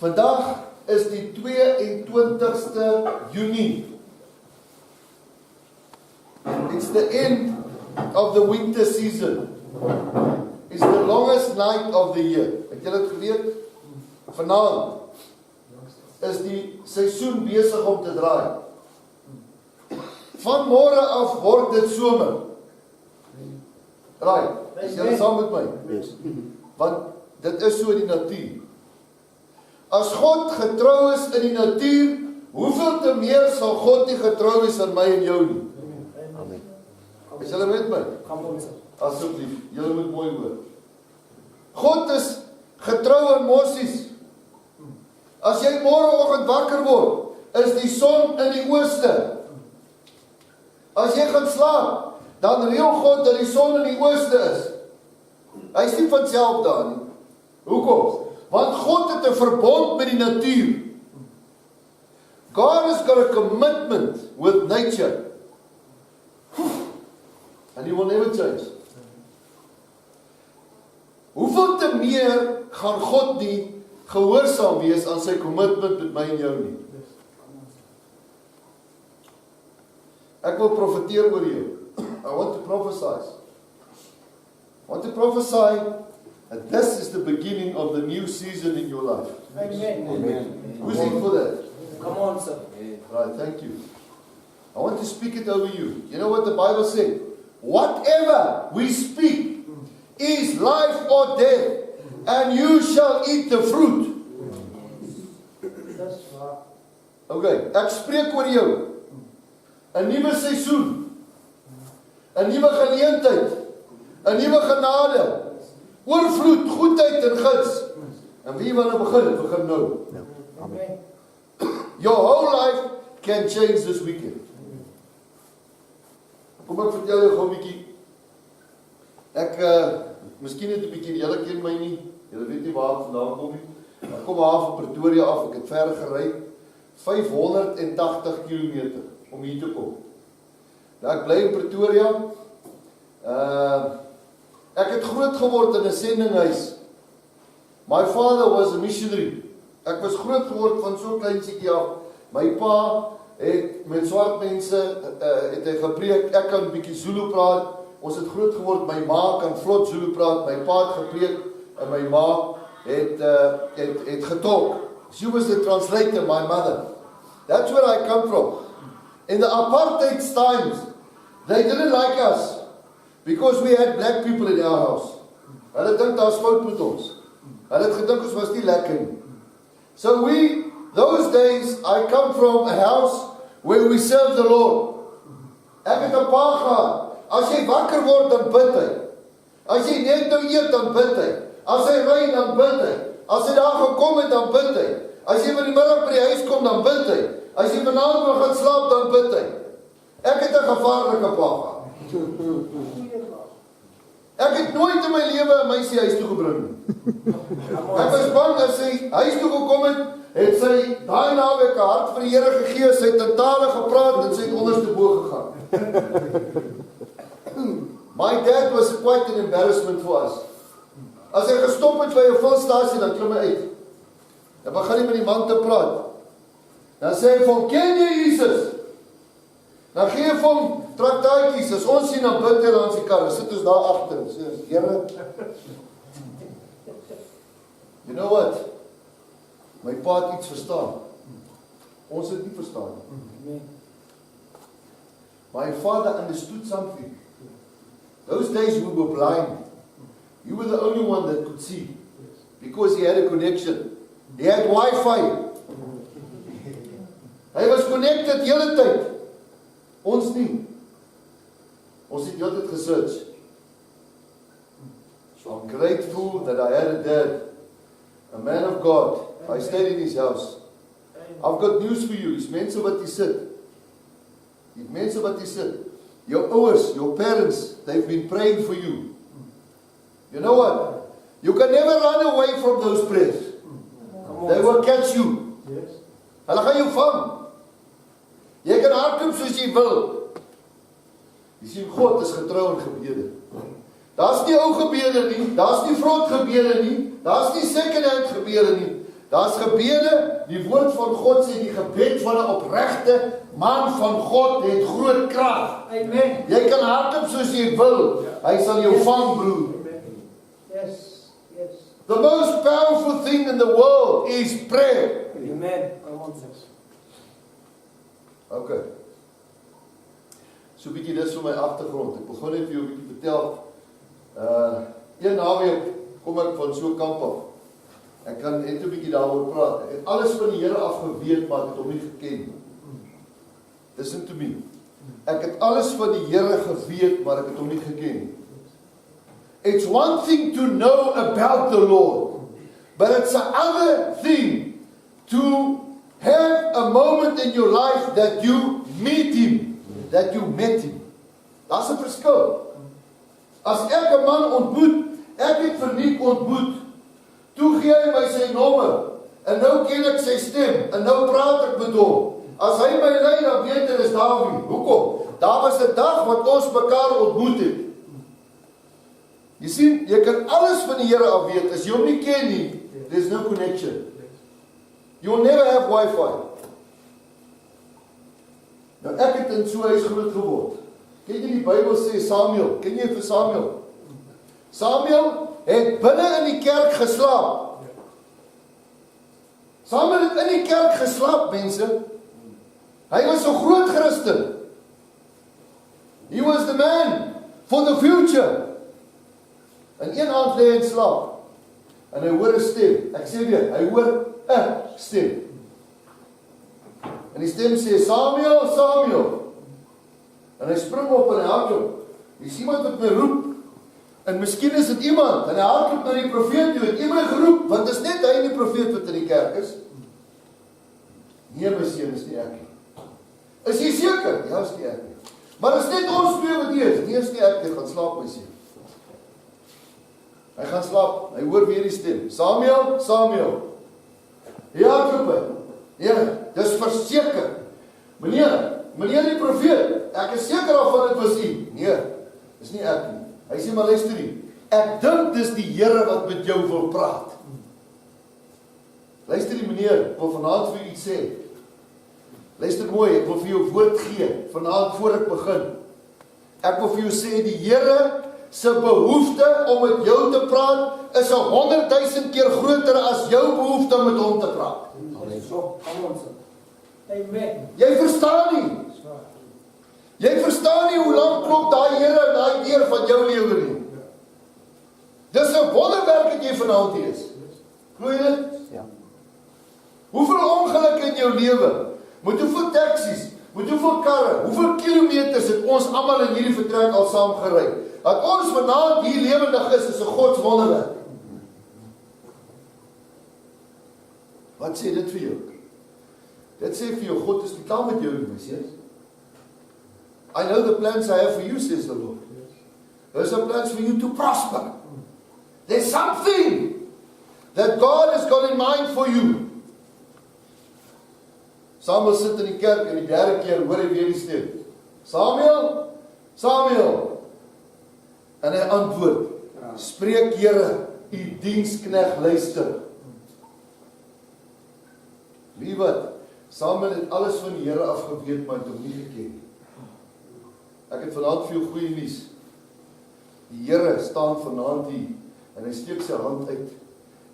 Vandag is die 22ste Junie. It's the end of the winter season. It's the longest night of the year. Het julle dit geweet? Vanaand is die seisoen besig om te draai. Van môre af word dit somer. Right, is julle saam met my? Want dit is so in die natuur. As God getrou is in die natuur, hoeveel te meer sal God nie getrou is aan my en jou nie? Amen. Is julle met my? Asseblief, julle moet mooi hoor. God is getrou aan Moses. As jy môreoggend wakker word, is die son in die ooste. As jy gaan slaap, dan reël God dat die son in die ooste is. Hy is nie van self daar nie. Hoekom? Want God het 'n verbond met die natuur. God has got a commitment with nature. And he will never change. Hoeveel te meer gaan God nie gehoorsaam wees aan sy commitment met my en jou nie? Ek wil profeteer oor jou. I want to prophesy. I want to prophesy that this is the beginning of the new season in your life. Amen. Amen. Who's in for that? Come on, sir. Right, thank you. I want to speak it over you. You know what the Bible said? Whatever we speak is life or death, and you shall eat the fruit. Okay, ek spreek oor jou. 'n nuwe seisoen, 'n nuwe geleentheid, 'n nuwe genade, oorvloed, goedheid en guns. En wie wil nou begin? Begin nou. Amen. Your whole life can change this weekend. Kom ek vertel jou gou 'n bietjie. Ek miskien net 'n bietjie, julle ken my nie. Julle weet nie waar ek vandaan kom nie. Ek kom af van Pretoria af, ek het ver gery, 580 km om hier te kom. Nou ek bly in Pretoria. Ek het groot geword in 'n sendinghuis. My father was a missionary. Ek was groot geword van so klein seetjie af. My pa het met swart mense het hy gepreek. Ek kan 'n bietjie Zulu praat. Ons het groot geword. My ma kan vlot Zulu praat. My pa het gepreek en my ma het getalk. She was the translator, my mother. That's where I come from. In the apartheid times, they didn't like us because we had black people in our house. Hulle dink daar's fout met ons. Hulle het gedink ons was nie lekker nie. So those days, I come from a house where we serve the Lord. Ek het 'n pa gehad. As jy wakker word, dan bid hy. As jy net nou eet, dan bid hy. As hy ry, dan bid hy. As hy daar gekom het, dan bid hy. As jy in die middag by die huis kom, dan bid hy. As jy vanaand wil gaan slaap, dan bid hy. Ek het 'n gevaarlike pa gehad. Ek het nooit in my lewe 'n meisie huis toe gebring nie. Ek was bang as sy huis toe gekom het sy daai naweek 'n hart vir die Here gegee, sy het in tale gepraat en sy het onderste bo gegaan. My dad was quite an embarrassment for us. As hy gestop het by 'n fulstasie, dan klim hy uit. Dan begin hy met die man te praat. Dan sê hy vir hom, ken jy Jesus? Dan gee hy vir hom traktaatjies. As ons sien, dan bid hy langs die kar. Dan sit ons daar agter. Sê, Here, you know what? My pa het iets verstaan. Ons het nie verstaan nie. My father understood something. Those days we were blind. You were the only one that could see. Because he had a connection. He had Wi-Fi. Hy was connected die hele tyd. Ons nie. Ons het heeltyd gesearch. I'm grateful that I had a dad, a man of God. I stayed in his house. I've got news for you. Dis mense wat hier sit. Die mense wat hier sit. Your ouers, your parents, they've been praying for you. You know what? You can never run away from those prayers. They will catch you. Hulle gaan jou vang. Jy kan hardloop soos jy wil. Jy sien, God is getrou in gebede. Daar's nie ou gebede nie, daar's nie vrot gebede nie, daar's nie second hand gebede nie. Daar's gebede, die woord van God sê, die gebed van 'n opregte man van God het groot krag. Amen. Jy kan hardloop soos jy wil, hy sal jou vang, broer. Yes. Yes. The most powerful thing in the world is prayer. Amen. Come on, sir. Okay. So 'n bietjie dis vir my agtergrond. Ek begin net vir jou 'n bietjie vertel. Een naweek kom ek van so 'n kamp af. Ek kan net 'n bietjie daaroor praat. Ek het alles van die Here af geweet, maar ek het hom nie geken nie. Listen to me. Ek het alles van die Here geweet, maar ek het hom nie geken nie. It's one thing to know about the Lord, but it's another thing to have a moment in your life that you meet Him, that you met Him. Daar's 'n verskil. As ek 'n man ontmoet, ek het verniet ontmoet, toe gee hy my sy nommer, en nou ken ek sy stem, en nou praat ek met hom. As hy my lei, dan weet hy is Dawie. Hoekom? Daar was 'n dag wat ons mekaar ontmoet het. Jy sien, jy kan alles van die Here af weet, as jy hom nie ken nie, there's no connection. You will never have Wi-Fi. Nou ek het in so 'n huis groot geword. Ken jy die Bybel sê Samuel? Ken jy vir Samuel? Samuel het binne in die kerk geslaap. Samuel het in die kerk geslaap, mense. Hy was 'n groot Christen. He was the man for the future. En een aand lê hy in slaap. En hy hoor 'n stem. Ek sê weer, hy hoor 'n stem. En die stem sê, Samuel, Samuel. En hy spring op en hy hardloop. Dis iemand wat my roep. En miskien is dit iemand. En hy hardloop na die profeet toe. Het iemand geroep, want is net hy die profeet wat in die kerk is. Nee, my seun, is nie ek nie. Is jy seker? Ja, is nie ek nie. Maar is net ons twee wat hier is. Nee, is nie ek nie. Gaan slaap, my seun. Hy gaan slaap. Hy hoor weer die stem. Samuel, Samuel. Ja, roep hy. Here, dis verseker. Meneer die profeet, ek is seker daarvan dit was u. Nee, dis nie ek nie. Hy sê, maar luister nie. Ek dink dis die Here wat met jou wil praat. Luister die meneer, ek wil vanaand vir u iets sê. Luister mooi, ek wil vir jou woord gee, vanaand voor ek begin. Ek wil vir jou sê, die Here se behoefte om met jou te praat, is 100,000 keer groter as jou behoefte om met hom te praat. Amen. Jy verstaan nie. Jy verstaan nie hoe lang klop daai Here en daai deur van jou lewe nie. Dis 'n wonderwerk dat jy vanaand hier is. Glo jy dit? Ja. Hoeveel ongelukke in jou lewe? Met hoeveel taksies? Met hoeveel karre? Hoeveel kilometers het ons almal in hierdie vertrek al saam gery? Dat ons vanaand hier lewendig is 'n godswonderwerk. Wat sê dit vir jou? Dit sê vir jou, God is nie klaar met jou nie, my seun. I know the plans I have for you, says the Lord. There's a plans for you to prosper. There's something that God has got in mind for you. Samuel sit in die kerk en die derde keer hoor hy weer die stem. Samuel, Samuel. En hy antwoord, spreek Here, u diensknegt luister. Wie wat? Samuel het alles van die Here afgeweet, maar het hom nie geken. Ek het vanaand vir jou goeie nuus. Die Here staan vanaand hier, en hy steek sy hand uit,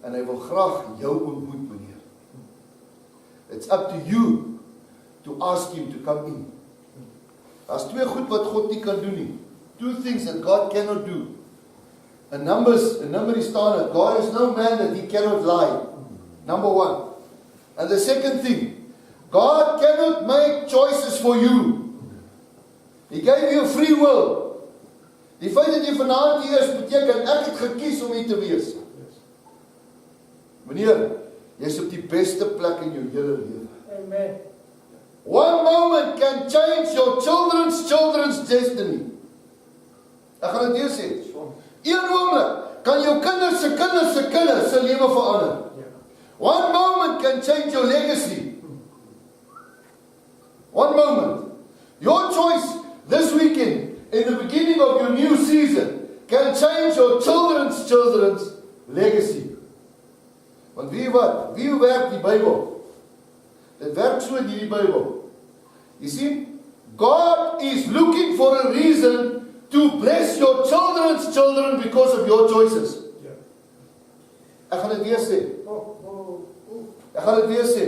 en hy wil graag jou ontmoet, meneer. It's up to you to ask him to come in. Daar's twee goed wat God nie kan doen nie. Two things that God cannot do. In Numbers staan het, God is no man that he cannot lie. Number one. And the second thing, God cannot make choices for you. He gave you free will. Die feit dat jy vanaand hier is, beteken ek het gekies om hier te wees. Meneer, jy is op die beste plek in jou hele lewe. Amen. One moment can change your children's destiny. Ek gaan dit weer sê. Een oomblik kan jou kinders se lewe verander. One moment can change your legacy. One moment. Your choice this weekend, in the beginning of your new season, can change your children's legacy. Want wie wat? Wie werk die Bybel? Dit werk so in hierdie Bybel. You see, God is looking for a reason to bless your children's children because of your choices. Ek gaan dit weer sê. Ek gaan dit weer sê.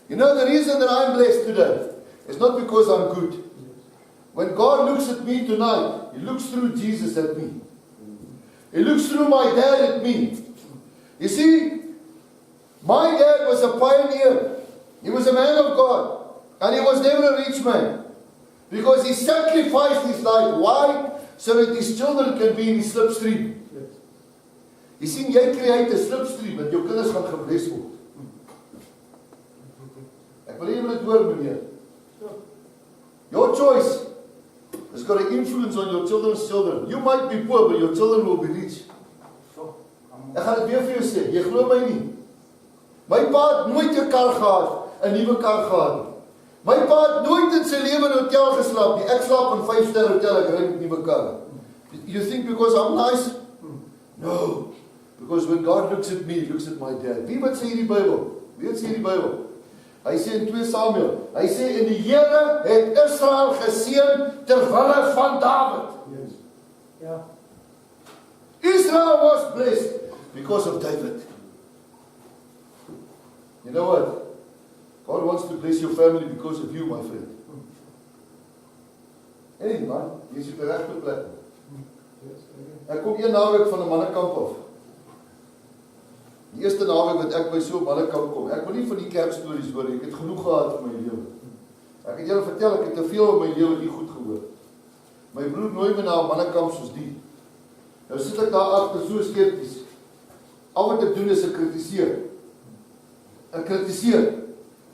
You know the reason that I'm blessed today is not because I'm good. When God looks at me tonight, He looks through Jesus at me. He looks through my dad at me. You see, my dad was a pioneer. He was a man of God. And he was never a rich man. Because he sacrificed his life. Why? So that his children can be in die slipstream. Jy sien, jy create 'n slipstream, dat jou kinders gaan gebless word. Ek wil jy moet dit hoor, meneer. Your choice has got an influence on your children's children. You might be poor, but your children will be rich. Ek gaan dit weer vir jou sê, jy glo my nie. My pa het nooit 'n kar gehad, 'n nuwe kar gehad nie. My pa het nooit in sy lewe in 'n hotel geslaap nie. Ek slaap in 5-ster hotel, ek ry met nuwe kar. You think because I'm nice? No. Because when God looks at me, He looks at my dad. Wie wat sê hierdie Bybel? Wie wat sê hierdie Bybel? Hy sê in 2 Samuel, hy sê in die Here het Israel geseën ter wille van Dawid. Yes. Ja. Israel was blessed because of David. You know what? God wants to bless your family because of you, my friend. Hey man, jy is op die regte plek. Ek kom een naweek van 'n mannekamp af. Die eerste naweek wat ek by so 'n mannekamp kom. Ek wil nie van die kerkstories hoor nie. Ek het genoeg gehad vir my lewe. Ek het julle vertel, ek het te veel in my lewe nie goed gehoor. My broer nooi my na 'n mannekamp soos die. Nou sit ek daar agter so skepties. Al wat ek doen is ek kritiseer. Ek kritiseer.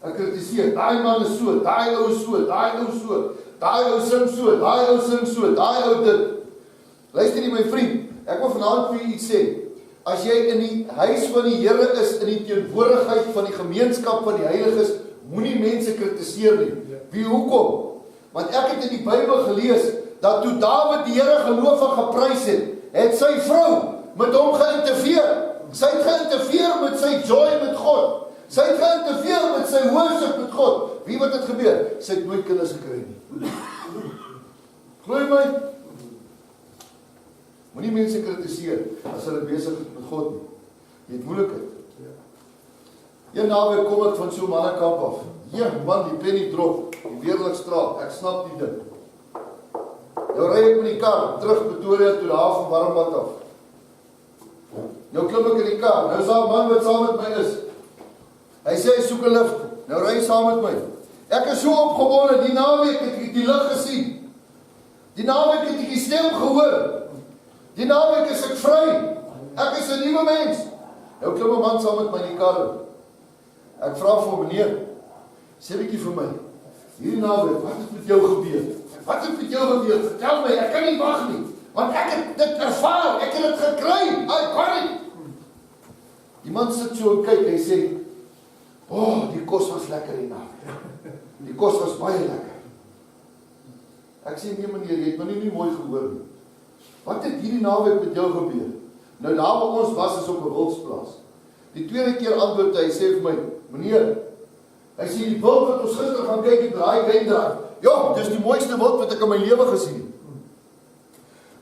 Ek kritiseer. Daai man is so, daai ou is so, daai ou so, daai ou sing so, daai ou sing so, daai ou dit. Luister nie my vriend, ek wil vanaand vir u iets sê. As jy in die huis van die Here is, in die teenwoordigheid van die gemeenskap van die heiliges, moenie mense kritiseer nie. Wie hoekom? Want ek het in die Bybel gelees dat toe Dawid die Here geloof en geprys het sy vrou met hom geïnterfeer. Sy het geïnterfeer met sy joy met God. Sy het geïnterfeer met sy worship met God. Wie wat het gebeur? Sy het nooit kinders gekry nie. Glo my? Moenie mense kritiseer as hulle besig is met God nie. Jy het moeilikheid. Een naweek kom ek van so 'n mannekamp af. Man, die penny drop, die Weerligstraat, ek snap nie dit. Nou ry ek met die kar terug Pretoria toe daar van Warmbad af. Nou klim ek in die kar. Nou is daar 'n man wat saam met my is. Hy sê hy soek 'n lift. Nou ry hy saam met my. Ek is so opgewonde, die naweek het ek die lig gesien. Die naweek het ek die stem gehoor. Die naweek is ek vry. Ek is 'n nuwe mens. Nou klim 'n man saam met my in die kar. Ek vra vir meneer, sê bietjie vir my. Hierdie naweek, wat het met jou gebeur? Wat het met jou gebeur? Vertel my, ek kan nie wag nie. Want ek het dit ervaar, ek het dit gekry. I got it. Die man sit so en kyk, hy sê, die kos was lekker die naweek. Die kos was baie lekker. Ek sê, nee meneer, jy het my nie mooi gehoor nie. Wat het hierdie naweek met jou gebeur? Nou daar waar ons was is op 'n wildsplaas. Die tweede keer antwoord hy sê vir my, meneer, hy sê die wild wat ons gister gaan kyk het, daai wyndraai. Ja, dis die mooiste wild wat ek in my lewe gesien het.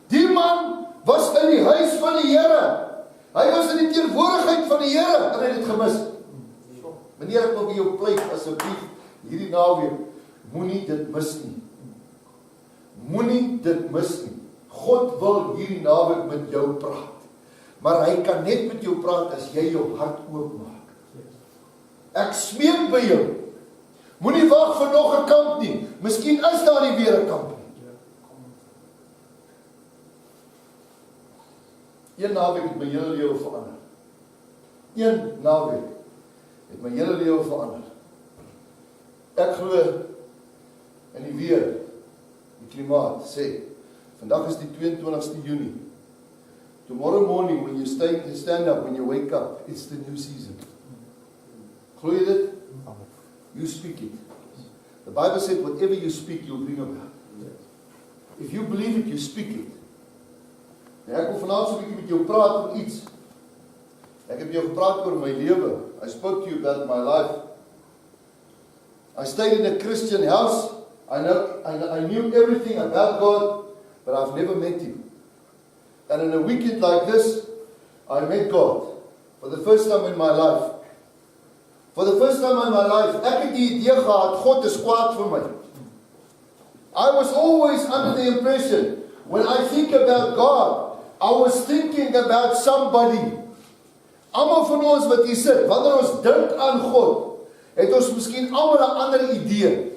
Die man was in die huis van die Here. Hy was in die teenwoordigheid van die Here en hy het dit gemis. Meneer, ek wil by jou pleit asseblief hierdie naweek, moenie dit mis nie. Moenie dit mis nie. God wil hierdie naweek met jou praat. Maar hy kan net met jou praat as jy jou hart oopmaak. Ek smeek by jou. Moenie wag vir nog 'n kamp nie. Miskien is daar nie weer 'n kamp nie. Een naweek het my hele lewe verander. Een naweek het my hele lewe verander. Ek glo in die weer, die klimaat sê, vandag is die 22ste Junie. Tomorrow morning when you stand up, when you wake up, it's the new season. Glo jy dit? You speak it. The Bible said whatever you speak, you'll bring about. If you believe it, you speak it. En ek wil vanaand so 'n bietjie met jou praat oor iets. Ek het jou gepraat oor my lewe. I spoke to you about my life. I stayed in a Christian house. I knew everything about God, but I've never met Him. And in a weekend like this, I met God for the first time in my life. For the first time in my life, ek het die idee gehad, God is kwaad vir my. I was always under the impression, when I think about God, I was thinking about somebody. Almal van ons wat hier sit, wanneer ons dink aan God, het ons miskien almal 'n ander idee.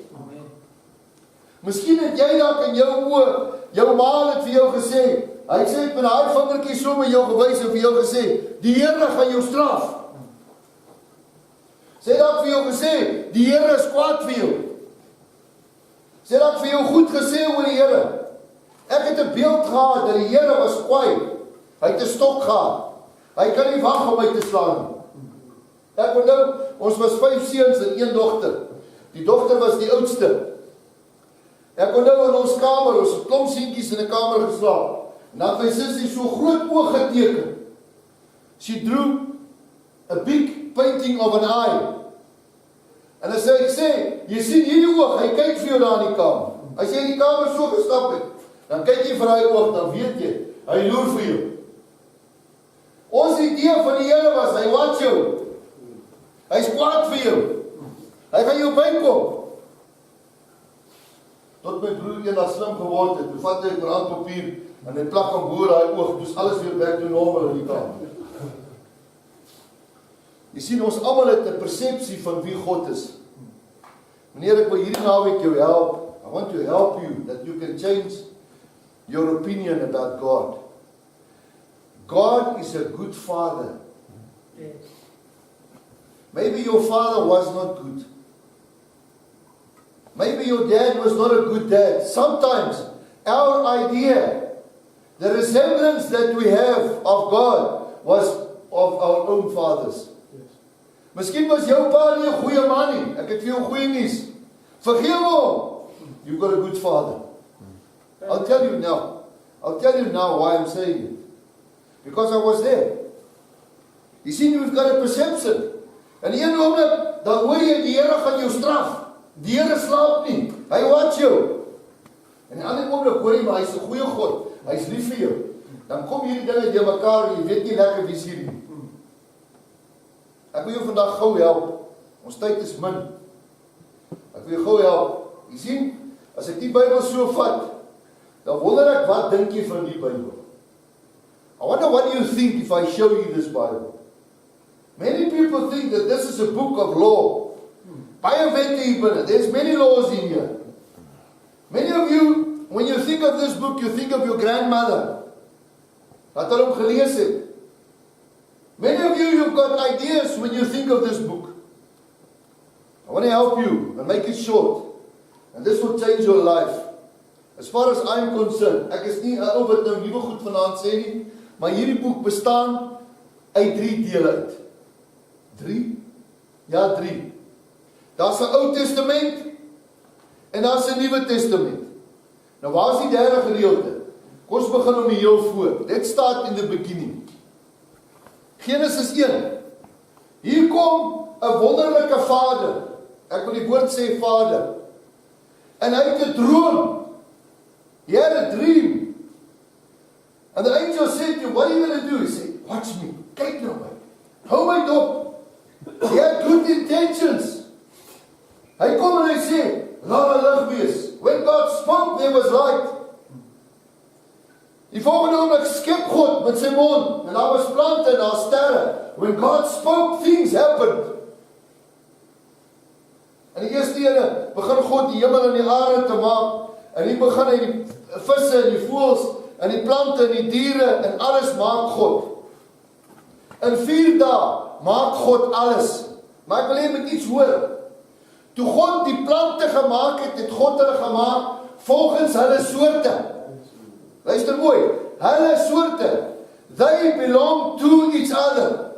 Miskien het jy dalk in jou oë, jou ma het vir jou gesê, hy sê met haar vingertjie so met jou gewys en vir jou gesê, die Here gaan jou straf. Sê dalk vir jou gesê, die Here is kwaad vir jou. Sê dalk vir jou goed gesê oor die Here. Ek het 'n beeld gehad dat die Here was kwaai. Hy het 'n stok gehad. Hy kan nie wag om my te slaan nie. Ek onthou, ons was 5 seuns en 1 dogter. Die dogter was die oudste. Ek onthou in ons kamer, ons het klomp seentjies in 'n kamer geslaap. En dan het my sussie so groot oog geteken. She drew a big painting of an eye. En as ek sê, jy sien hierdie oog, hy kyk vir jou daar in die kamer. As jy in die kamer so gestap het, dan kyk jy vir hy oog, dan weet jy, hy loer vir jou. Ons idee van die Here was, hy watch jou. Hy's kwaad vir jou. Hy gaan jou bykom. Tot my broer eendag slim geword het, toe vat hy brandpapier en hy plak hom boor daai oog, dus alles weer back to normal in die kamer. Jy sien, ons almal het 'n persepsie van wie God is. Meneer, ek wil hierdie naweek jou help. I want to help you that you can change your opinion about God. God is a good father. Yes. Maybe your father was not good. Maybe your dad was not a good dad. Sometimes our idea, the resemblance that we have of God, was of our own fathers. Miskien was jou pa nie 'n goeie man nie. Ek het vir jou goeie nuus. Vergewe hom. You've got a good father. I'll tell you now why I'm saying it. Because I was there. You see, we've got a perception. En die een oomblik, dan hoor jy, die Here gaan jou straf. Die Here slaap nie. Hy watch jou. En die ander oomblik hoor jy, maar hy's 'n goeie God. Hy's lief vir jou. Dan kom hierdie dinge deur mekaar en jy weet nie lekker wie's hier nie. Ek wil jou vandag gou help. Ons tyd is min. Ek wil jou gou help. Jy sien, as ek die Bybel so vat, dan wonder ek, wat dink jy van die Bybel? I wonder what you think if I show you this Bible. Many people think that this is a book of law. Baie wette hier binne. There's many laws in here. Many of you, when you think of this book, you think of your grandmother. Wat hulle hom gelees het. Many of you, you've got ideas when you think of this book. I want to help you and make it short. And this will change your life. As far as I'm concerned, ek is nie 'n ou wat nou nuwe goed vanaand sê nie, maar hierdie boek bestaan uit 3 dele uit. 3? Ja, 3. Daar's 'n Ou Testament en daar's 'n Nuwe Testament. Nou waar is die derde gedeelte? Kom ons begin om die heel voor. Dit staan in the beginning. Genesis 1. Hier kom 'n wonderlike vader. Ek wil die woord sê vader. En hy het 'n droom. He had a dream. And the angel said to him, what are you going to do? He said, watch me. Kyk na my. Hou my dop. He had good intentions. Hy kom en hy sê, laat lig wees. When God spoke, there was light. Die volgende oomblik skep God met sy mond. En daar was plante en daar sterre. When God spoke, things happened. En die eerste ene begin God die hemel en die aarde te maak. En hier begin hy die visse en die voëls en die plante en die diere en alles maak God. In 4 dae maak God alles. Maar ek wil hê met iets hoor. Toe God die plante gemaak het, het God hulle gemaak volgens hulle soorte. Luister mooi. Hulle soorte. They belong to each other.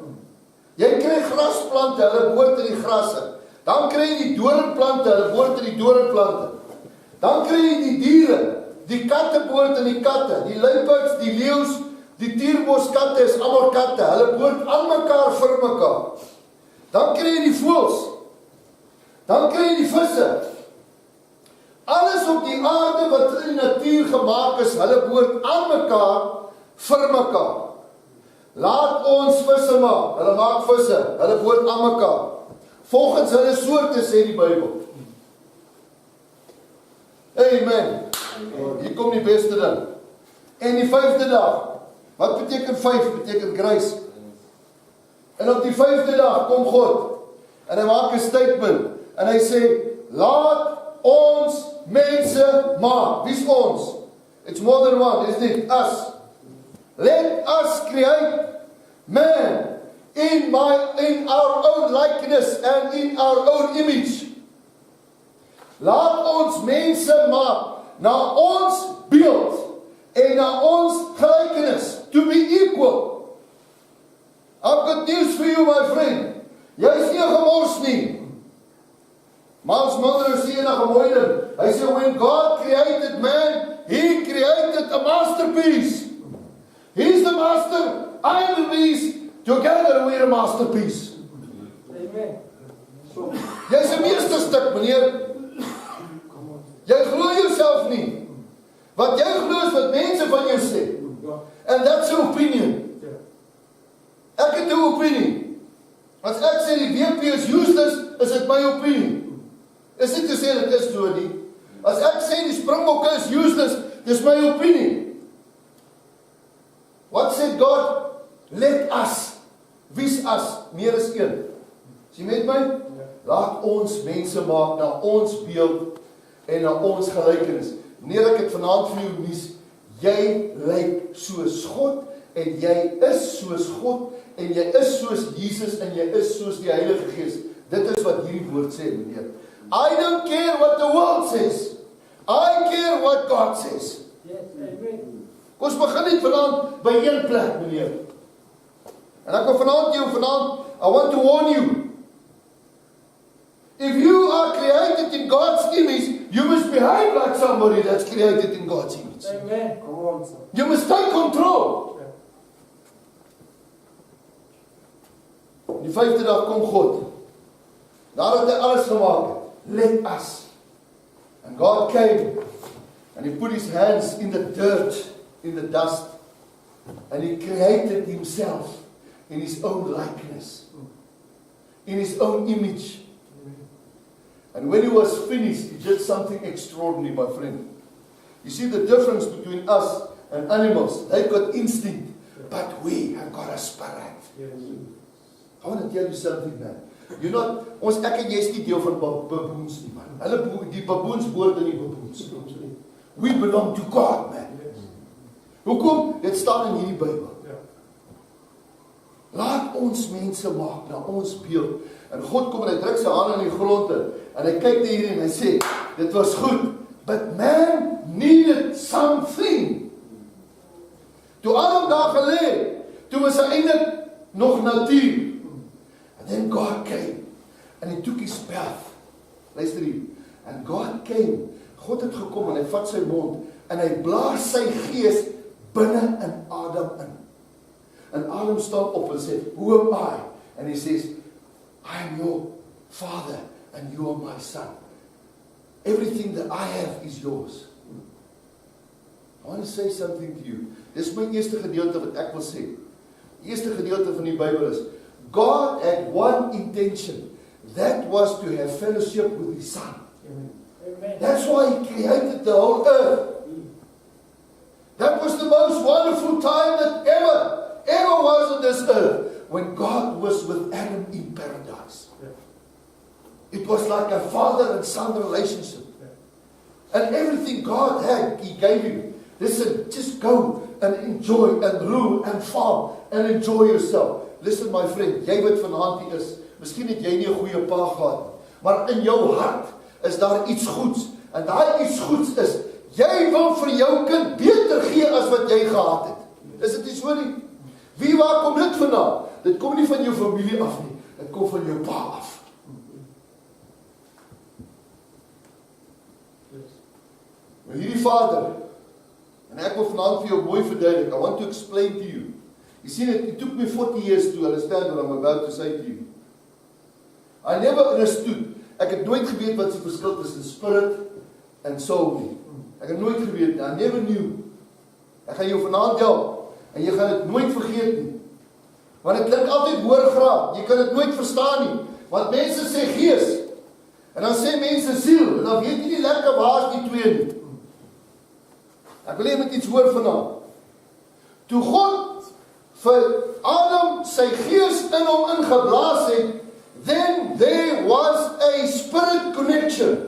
Jy kry grasplante, hulle behoort in die grasse. Dan kry jy die doringplante, hulle behoort in die doringplante. Dan kry jy die diere. Die katte behoort in die katte. Die luiperds, die leeu's, Die tierbooskatte is almal katte. Hulle behoort aan mekaar vir mekaar. Dan kry jy die voëls. Dan kry jy die visse. Alles op die aarde wat in die natuur gemaak is, hulle behoort aan mekaar vir mekaar. Laat ons visse maak. Hulle maak visse. Hulle behoort aan mekaar. Volgens hulle soorte, sê die Bybel. Amen. Hier kom die beste ding. En die 5de dag. Wat beteken 5? Beteken grys. En op die 5de dag kom God. En hy maak 'n statement. En hy sê, laat ons mense maak. Wie's ons? It's more than one, isn't it? Us. Let us create man in our own likeness and in our own image. Laat ons mense maak na ons beeld en na ons gelykenis, to be equal. I've got news for you, my friend. Jy is nie gemors nie. Miles Monroe sê in 'n mooi ding. Hy sê, when God created man, He created a masterpiece. He's the master, I'm the piece, together we're a masterpiece. Amen. Jy's 'n meesterstuk, meneer. Jy glo jouself nie. Wat jy glo is wat mense van jou sê. And that's your opinion. Ek het 'n opinie. As ek sê die WP is useless, is dit my opinie. Is dit te sê dit is so nie. As ek sê die Springbokke is useless, dis my opinie. What said God? Let us. Wie's us? Meer as een. Is jy met my? Laat ons mense maak na ons beeld en na ons gelykenis. Meneer, ek het vanaand vir jou nuus. Jy lyk soos God en jy is soos God en jy is soos Jesus en jy is soos die Heilige Gees. Dit is wat hierdie woord sê, meneer. I don't care what the world says. I care what God says. Yes, amen. Ons begin net vanaand by een plek, meneer. En ek wil vanaand, I want to warn you. If you are created in God's image, you must behave like somebody that's created in God's image. Amen. Come on, sir. You must take control. Die 5de dag kom God. Nadat hy alles gemaak het. Let us. And God came and He put His hands in the dirt, in the dust, and He created Himself in His own likeness, in His own image. And when He was finished, He did something extraordinary, my friend. You see the difference between us and animals. They've got instinct, but we have got a spirit. I want to tell you something, man. You're not, ek en jy is nie deel van baboons nie, man. Die baboons behoort in die baboons. We belong to God, man. Hoekom? Dit staan in hierdie Bybel. Laat ons mense maak na ons beeld. En God kom en hy druk sy hande in die grond in. En hy kyk na hierdie en hy sê, dit was goed. But man needed something. Toe Adam daar gelê, toe was hy eintlik nog natuur. And then God came and He took His breath. Luister hier. And God came. God het gekom en hy vat sy mond en hy blaas sy gees binne in Adam in. En Adam staan op en sê, who am I? And he says, I am your father and you are my son. Everything that I have is yours. I want to say something to you. Dis my eerste gedeelte wat ek wil sê. Die eerste gedeelte van die Bybel is, God had one intention. That was to have fellowship with His Son. Amen. That's why He created the whole earth. That was the most wonderful time that ever was on this earth. When God was with Adam in paradise. It was like a father and son relationship. And everything God had, He gave him. Listen, just go and enjoy and rule and farm and enjoy yourself. Listen, my friend, jy wat vanaand hier is, miskien het jy nie 'n goeie pa gehad nie, maar in jou hart is daar iets goeds. En daai iets goeds is, jy wil vir jou kind beter gee as wat jy gehad het. Is dit nie so nie? Waar kom dit vandaan? Dit kom nie van jou familie af nie, dit kom van jou pa af. Maar hierdie vader En ek wil vanaand vir jou mooi verduidelik. I want to explain to you. You see, it took me 40 years to understand what I'm about to say to you. I never understood. Ek het nooit geweet wat die verskil tussen spirit en soul nie. Ek het nooit geweet. I never knew. Ek gaan jou vanaand help. En jy gaan dit nooit vergeet nie. Want dit klink altyd hoorgraad. Jy kan dit nooit verstaan nie. Want mense sê gees. En dan sê mense siel. En dan weet jy nie lekker waar is die twee nie. Ek wil jy met iets hoor vanaand. Toe God vir Adam sy gees in hom ingeblaas het, then there was a spirit connection.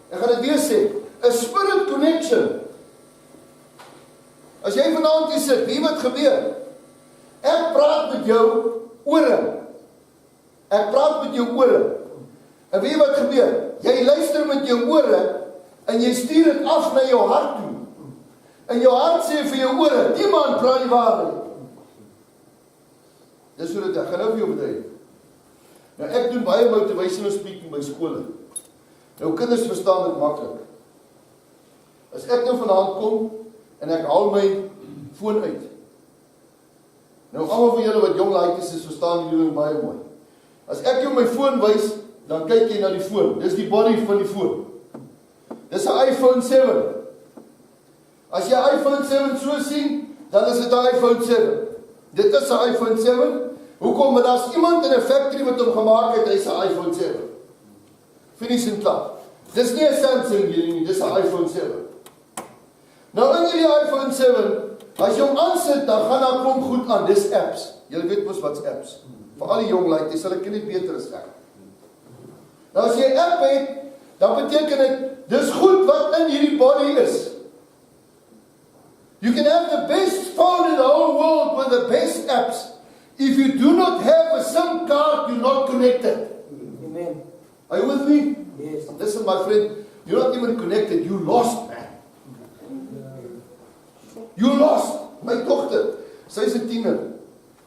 Ek gaan dit weer sê. A spirit connection. As jy vanaand hier sit, wie wat gebeur? Ek praat met jou ore. Ek praat met jou ore. En weet wat gebeur? Jy luister met jou ore en jy stuur dit af na jou hart toe. En jou hart sê vir jou ore, die man praat die waarheid. Dis hoe dit, ek gaan nou vir jou verduidelik. Nou ek doen baie motivational speaking by skole. Nou kinders verstaan dit maklik. As ek nou vanaand kom en ek haal my foon uit. Nou almal van julle wat jong laities is, verstaan julle baie mooi. As ek jou my foon wys, dan kyk jy na die foon. Dis die body van die foon. Dis 'n iPhone 7. As jy iPhone 7 so sien, dan is dit 'n iPhone 7. Dit is 'n iPhone 7. Hoekom? Want daar's iemand in 'n factory wat hom gemaak het, hy's 'n iPhone 7. Finish en klaar. Dis nie 'n Samsung hierdie nie, dis 'n iPhone 7. Nou in hierdie iPhone 7, as jy hom aansit, dan gaan daar klomp goed aan. Dis apps. Julle weet mos wat's apps. Vir al die jong laities, sal ek nie beter as ek. Nou as jy 'n app het, dan beteken dit, dis goed wat in hierdie body is. You can have the best phone in the whole world with the best apps. If you do not have a SIM card, you're not connected. Amen. Are you with me? Yes. Listen, my friend, you're not even connected. You lost, man. You lost. My dogter, sy's 'n tiener.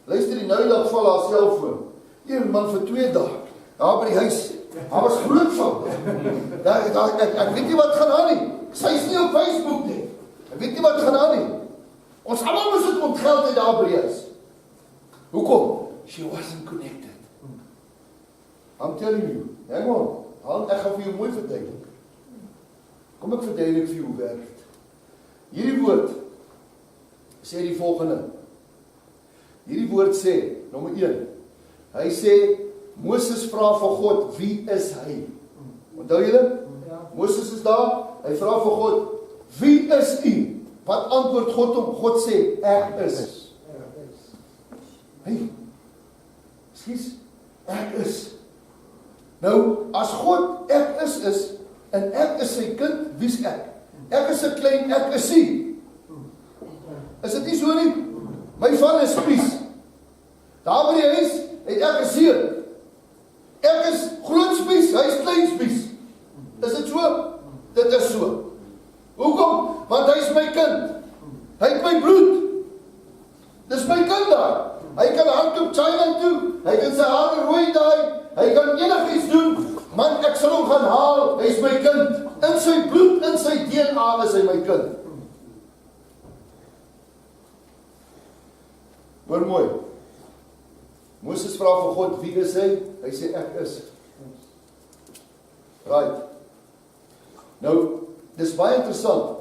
Luister, die nou dag val haar selfoon. Een man vir 2 dae. Daar by die huis. Haar was groot van. Ek weet nie wat gaan aan nie. Sy's nie op Facebook nie. Ek weet nie wat gaan aan nie. Ons almal moes dit ontgeld uit daar by die huis. Hoekom? She wasn't connected. I'm telling you. Hang on. Ek gaan vir jou mooi verduidelik. Kom ek verduidelik vir jou hoe werk dit. Hierdie woord sê die volgende. Hierdie woord sê, nommer 1. Hy sê, Moses vra vir God, wie is hy? Onthou julle? Ja. Moses is daar, hy vra vir God, wie is u? Wat antwoord God hom? God sê, ek is. Hey, skies, ek is. Nou, as God ek is, en ek is sy kind, wie's ek? Ek is 'n klein, ek is hy. Is dit nie so nie? My vader is Spies. Daar by die huis, het ek 'n seun. Ek is groot Spies, hy is klein Spies. Is dit so? Dit is so. Hoekom? Want hy is my kind. Hy het my bloed. Dis my kind daar. Hy kan hardloop China toe, hy kan sy hare rooi daai, hy kan enigiets doen, man, ek sal hom gaan haal, hy is my kind. In sy bloed, in sy DNA is hy my kind. Hoor mooi. Moses vra vir God, wie is hy? Hy sê, ek is. Right. Nou, dis baie interessant.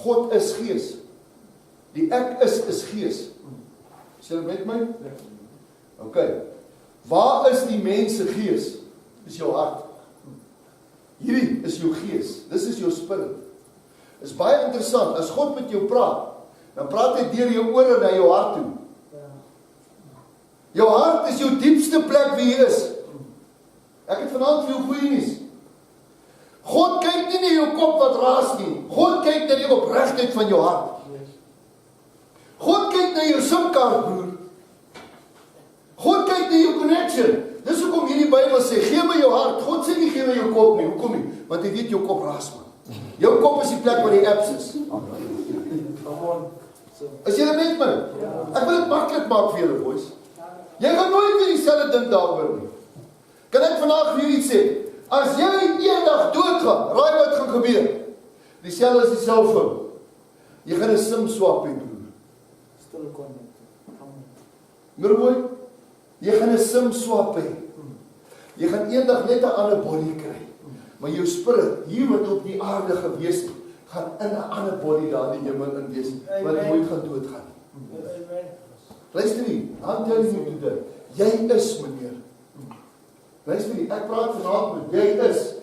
God is gees. Die ek is gees. Is julle met my? Ok. Waar is die mens se gees? Dis jou hart. Hierdie is jou gees. Dis is jou spirit. Is baie interessant. As God met jou praat, dan praat hy deur jou ore na jou hart toe. Jou hart is jou diepste plek wie jy is. Ek het vanaand vir jou goeie nuus. God kyk nie na jou kop wat raas nie. God kyk na die opregtheid van jou hart. God kyk na jou SIM-kaart, broer. God kyk na jou connection. Dis hoekom hierdie Bybel sê, gee my jou hart. God sê nie gee my jou kop nie. Hoekom nie? Want hy weet jou kop raas, man. Jou kop is die plek waar die apps is. Is julle met my? Ek wil dit maklik maak vir julle, boys. Jy gaan nooit weer dieselfde ding daaroor nie. Kan ek vandag vir julle iets sê? As jy eendag doodgaan, raai wat gaan gebeur? Dieselfde as die selfoon. Jy gaan 'n SIM swap hê, broer. Still connected. Hoor mooi, jy gaan 'n SIM swap hê. Jy gaan eendag net 'n ander body kry. Maar jou spirit, hier wat op die aarde gewees het, gaan in 'n ander body daar in die hemel in wees, wat nooit gaan doodgaan nie. Amen. Luister nie, I'm telling you today, jy is, meneer. Luister nie, ek praat vanaand met jy is.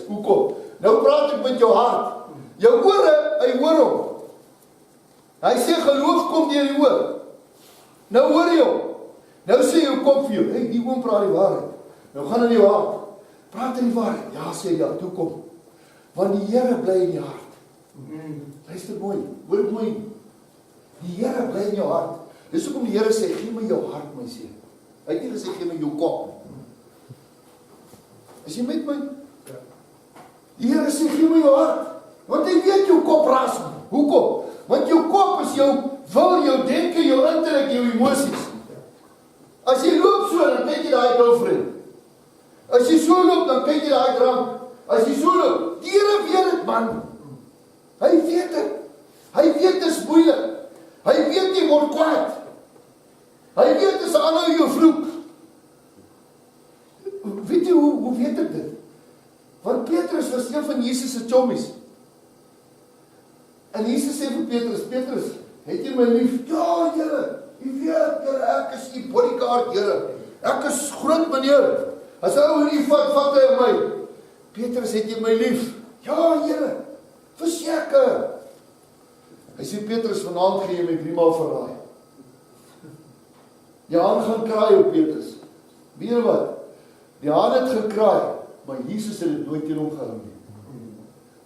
Hoekom? Nou praat ek met jou hart. Jou ore, hy hoor hom. Hy sê geloof kom deur die oor. Nou hoor jy hom. Nou sê jou kop vir jou, hey, die oom praat die waarheid. Nou gaan in jou hart. Praat in die waarheid. Ja, sê ja, toe kom. Want die Here bly in die hart. Luister mooi, hoor mooi. Die Here bly in jou hart. Dis hoekom die Here sê, gee my jou hart, my seun. Hy het nie gesê, gee my jou kop. Is jy met my? Die Here sê, gee my jou hart. Want hy weet jou kop ras. Hoekom? Want jou kop is jou wil, jou denke, jou intellek, jou emosies. As jy loop so, dan kyk jy daai girlfriend. As jy so loop, dan kyk jy daai drank. As jy so loop, die Here weet dit, man. Hy weet dit. Hy weet dit is moeilik. Hy weet jy word kwaad. Hy weet as 'n ander jou vloek. Weet jy hoe weet ek dit? Want Petrus was een van Jesus se chommies. En Jesus sê vir Petrus, het jy my lief? Ja, Here. U weet, Here, ek is u bodyguard, Here. Ek is groot meneer. As hy oor u vat hy my. Petrus, het jy my lief? Ja, Here. Verseker. Hy sê, Petrus, vanaand gaan jy my 3 maal verraai. Die haan gaan kraai op Petrus. Weet jy wat? Die haan het gekraai, maar Jesus het dit nooit teen hom gehou nie.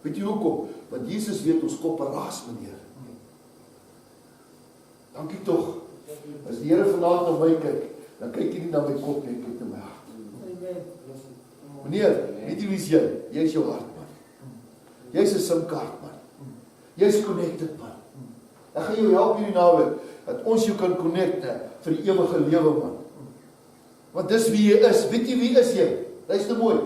Weet jy hoekom? Want Jesus weet ons koppe raas, meneer. Dankie tog. As die Here vanaand na my kyk, dan kyk hy nie na my kop nie, hy kyk na my hart. Meneer, weet jy wie is jy? Jy is jou hart, man. Jy is 'n simkaart, man. Jy is connected, man. Ek gaan jou help hierdie naweek, dat ons jou kan connect vir die ewige lewe, man. Want dis wie jy is. Weet jy wie is jy? Luister mooi.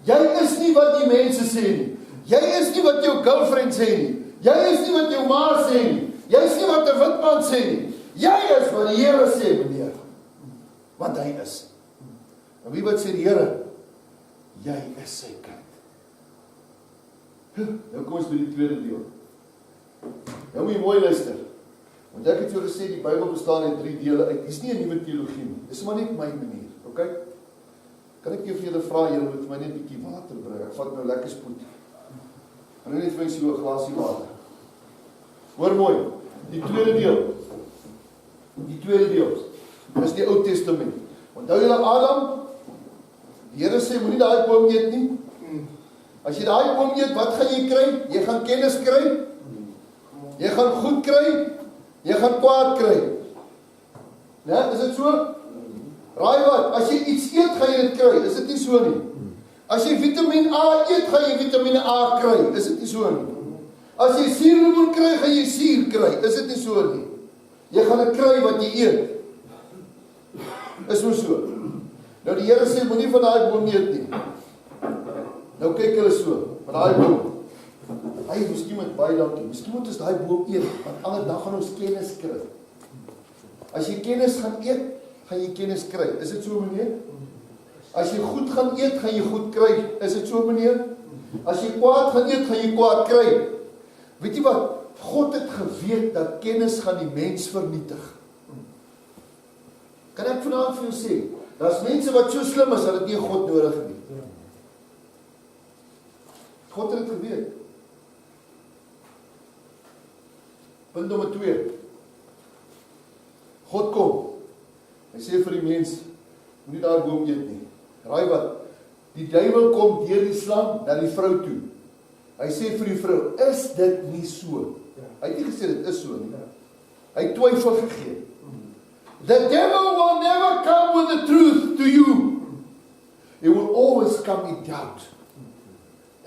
Jy is nie wat die mense sê nie. Jy is nie wat jou girlfriend sê nie. Jy is nie wat jou ma sê nie. Jy is nie wat 'n wit man sê nie. Jy is wat die Here sê, meneer. Want hy is. En wie wat sê die Here? Jy is sy kind. Nou kom ons by die tweede deel. Nou moet jy mooi luister. Want ek het jou gesê, die Bybel bestaan uit 3 dele uit. Dit is nie 'n nuwe teologie nie. Dis maar net my manier, okay? Kan ek vir julle vra, julle moet my net 'n bietjie water bring. Ek vat nou lekker spoed. Bring net vir my so 'n glasie water. Hoor mooi. Die tweede deel. Die tweede deel is die Ou Testament. Onthou julle Adam? Die Here sê moenie daai boom eet nie. As jy daai boom eet, wat gaan jy kry? Jy gaan kennis kry. Jy gaan goed kry. Jy gaan kwaad kry. Né? Is dit so? Raai wat? As jy iets eet, gaan jy dit kry. Is dit nie so nie? As jy Vitamiin A eet, gaan jy Vitamiene A kry. Is dit nie so nie? As jy suurlemoen kry, gaan jy suur kry. Is dit nie so nie? Jy gaan dit kry wat jy eet. Is mos so. Nou die Here sê moenie van daai boom eet nie. Nou kyk hulle so, van daai boom. Hy miskien met baie dankie. Miskien moet ons daai boom eet, want ander dag gaan ons kennis kry. As jy kennis gaan eet, gaan jy kennis kry. Is dit so, meneer? As jy goed gaan eet, gaan jy goed kry. Is dit so, meneer? As jy kwaad gaan eet, gaan jy kwaad kry. Weet jy wat? God het geweet dat kennis gaan die mens vernietig. Kan ek vanaand vir jou sê, daar's mense wat so slim is, dat het nie God nodig het nie. God het dit geweet. Punt nommer 2. God kom. Hy sê vir die mens, moenie daai boom eet nie. Raai wat? Die duiwel kom deur die slang na die vrou toe. Hy sê vir die vrou, is dit nie so? Hy het nie gesê dit is so nie. Hy het twyfel gegee. The devil will never come with the truth to you. He will always come in doubt.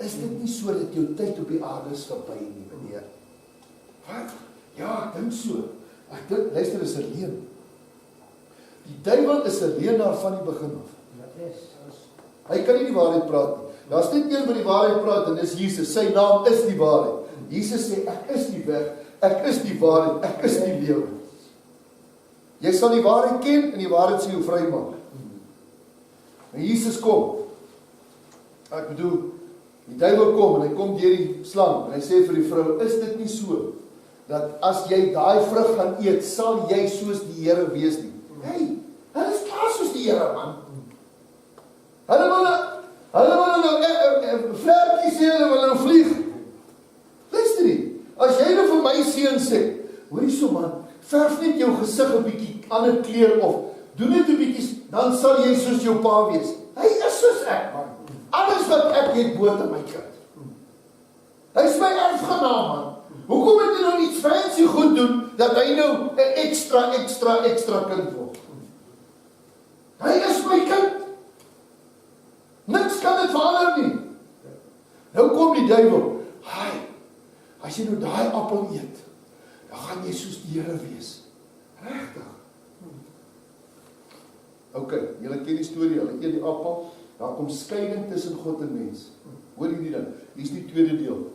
Is dit nie so dat jou tyd op die aarde is verby nie, meneer? Wat? Ja, ek dink so. Ek dink, luister, is 'n leuen. Die duiwel is 'n leuenaar van die begin af. Hy kan nie die waarheid praat nie. Daar's net een wat die waarheid praat, en dis Jesus. Sy naam is die waarheid. Jesus sê, ek is die weg, ek is die waarheid, ek is die lewe. Jy sal die waarheid ken, en die waarheid sal jou vrymaak. En Jesus kom. Ek bedoel, die duiwel kom, en hy kom deur die slang, en hy sê vir die vrou, is dit nie so, dat as jy daai vrug gaan eet, sal jy soos die Here wees nie? Hey, hulle is klaar soos die Here, man. Hulle wil nou vlerkies sê, hulle wil nou vlieg. Luister nie, as jy nou vir my seun sê, hoorie so man, verf net jou gesig 'n bietjie ander kleur of doen net 'n bietjie, dan sal jy soos jou pa wees. Hy is soos ek, man. Alles wat ek het boot aan my kind. Hy is my erfgenaam, man. Hoekom moet hy nou iets fancy goed doen, dat hy nou 'n extra kind word? Hy is my kind. Niks kan dit verander nie. Nou kom die duiwel. Hy, as jy nou daai appel eet, dan gaan jy soos die Here wees. Regtig. Ok, julle ken die storie, hulle eet die appel, daar kom skeiding tussen God en mens. Hoor hierdie ding, hier is die tweede deel.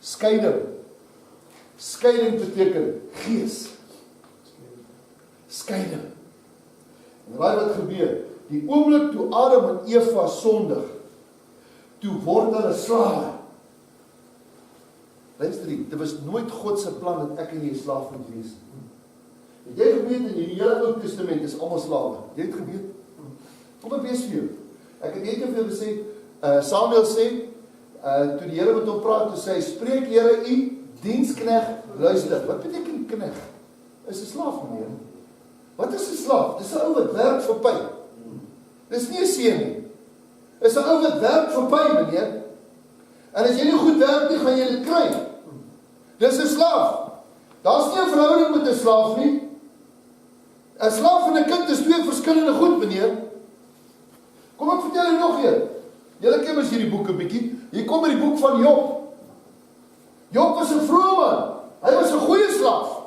Skeiding. Skeiding beteken gees. Skeiding. En raai wat gebeur? Die oomblik toe Adam en Eva sondig, toe word hulle slawe. Luister nie, dit was nooit God se plan dat ek en jy slaaf moet wees. Het jy geweet in die hele Ou Testament is almal slawe? Jy het geweet? Kom ek wees vir jou. Ek het net vir jou gesê, Samuel sê, toe die Here met hom praat, toe sê hy, spreek Here u diensknegt luister. Wat beteken knegt? Is 'n slaaf, meneer. Wat is 'n slaaf? Dis 'n ou wat werk vir pyn. Dis nie 'n seun nie. Dis 'n ou wat werk vir pyn, meneer. En as jy nie goed werk nie, gaan jy dit kry. Dis 'n slaaf. Daar's nie 'n verhouding met 'n slaaf nie. 'n Slaaf en 'n kind is twee verskillende goed, meneer. Kom ek vertel jou nog een. Julle ken mos hierdie boek 'n bietjie. Hier kom in die boek van Job. Job was 'n vrome man. Hy was 'n goeie slaaf.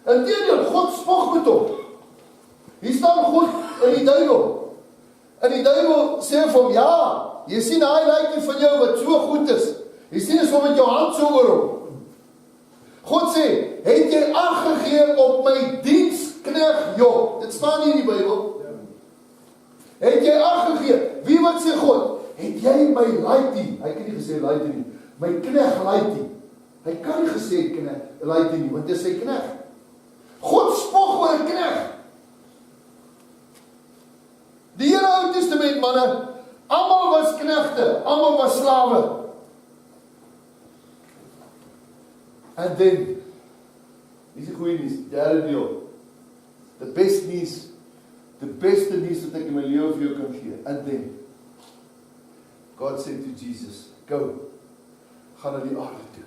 Inteendeel, God spog met hom. Hier staan God in die duiwel. En die duiwel sê vir hom, ja, jy sien hy lyk van jou wat so goed is. Jy sien is hom met jou hand so oor hom. God sê, het jy ag gegee op my diensknegt Job? Dit staan nie in die Bybel. Het jy ag gegee? Wie wat sê God? Het jy my laaitie? Hy kan nie gesê laaitie nie. My knegt laaitie. Hy kan nie gesê knegt laaitie nie, want dit is sy knegt. God spog oor 'n knegt. Die hele Ou Testament manne, almal was knegte, almal was slawe. And then, dis die goeie nuus, derde deel. The best news, the beste nuus wat ek in my lewe vir jou kan gee. And then, God said to Jesus, go, gaan na die aarde toe.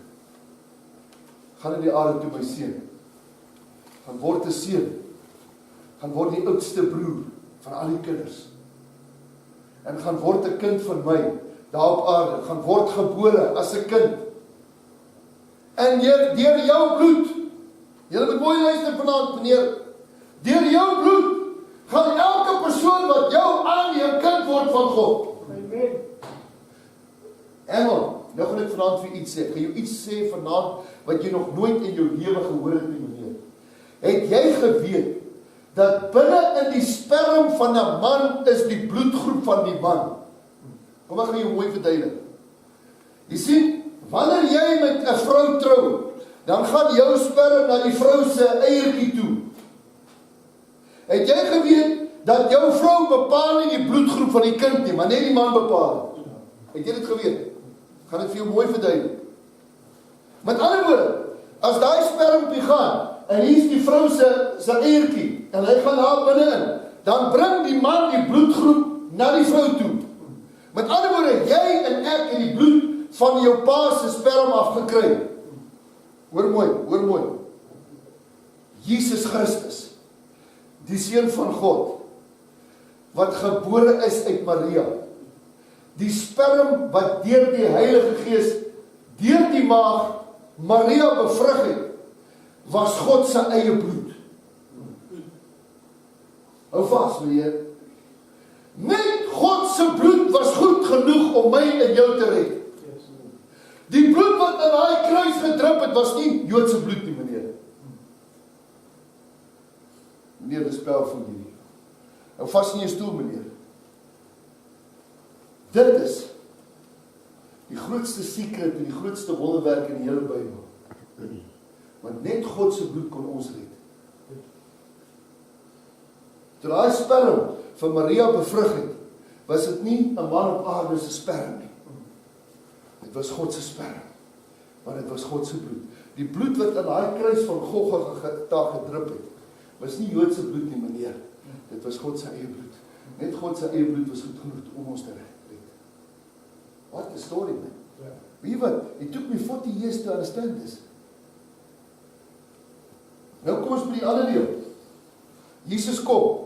Gaan na die aarde toe, my seun. Gaan word 'n seun. Gaan word die oudste broer van al die kinders. En gaan word 'n kind van my, daar op aarde. Gaan word gebore as 'n kind. En deur jou bloed, julle moet mooi luister vanaand, meneer, deur jou bloed, gaan elke persoon wat jou aanneem, kind word van God. Amen. Engel, nou gaan ek vanaand vir iets sê. Gaan jou iets sê vanaand, wat jy nog nooit in jou lewe gehoor het nie, meneer. Het jy geweet, dat binne in die sperm van 'n man is die bloedgroep van die man? Kom ek gaan jou mooi verduidelik. Jy sien, wanneer jy met 'n vrou trou, dan gaan jou sperm na die vrou se eiertjie toe. Het jy geweet, dat jou vrou bepaal nie die bloedgroep van die kind nie, maar net die man bepaal? Het jy dit geweet? Gaan ek vir jou mooi verduidelik. Met ander woorde, as daai spermpie gaan, en hier is die vrou se eiertjie, en hy gaan daar binne in, dan bring die man die bloedgroep na die vrou toe. Met ander woorde, jy en ek het die bloed van jou pa se sperm afgekry. Hoor mooi. Jesus Christus, die seun van God, wat gebore is uit Maria, die sperm wat deur die Heilige Gees, deur die maag Maria bevrug het, was God se eie bloed. Hou vas, meneer. Net God se bloed was goed genoeg om my en jou te red. Die bloed wat in daai kruis gedrup het, was nie Joodse bloed nie, meneer. Meneer, dis powerful hierdie. Nou vas in jou stoel, meneer. Dit is die grootste secret en die grootste wonderwerk in die hele Bybel. Want net God se bloed kon ons red. Toe daai sperm vir Maria bevrug het, was dit nie 'n man op aarde se sperm nie. Dit was God se sperm. Maar dit was God se bloed. Die bloed wat aan daai kruis van Golgotha gedrup het, was nie Joodse bloed nie, meneer. Dit was God se eie bloed. Net God se eie bloed was goed genoeg om ons te red. What a story, man. Weet jy wat? It took me 40 years to understand this. Nou kom ons by die ander deel. Jesus kom.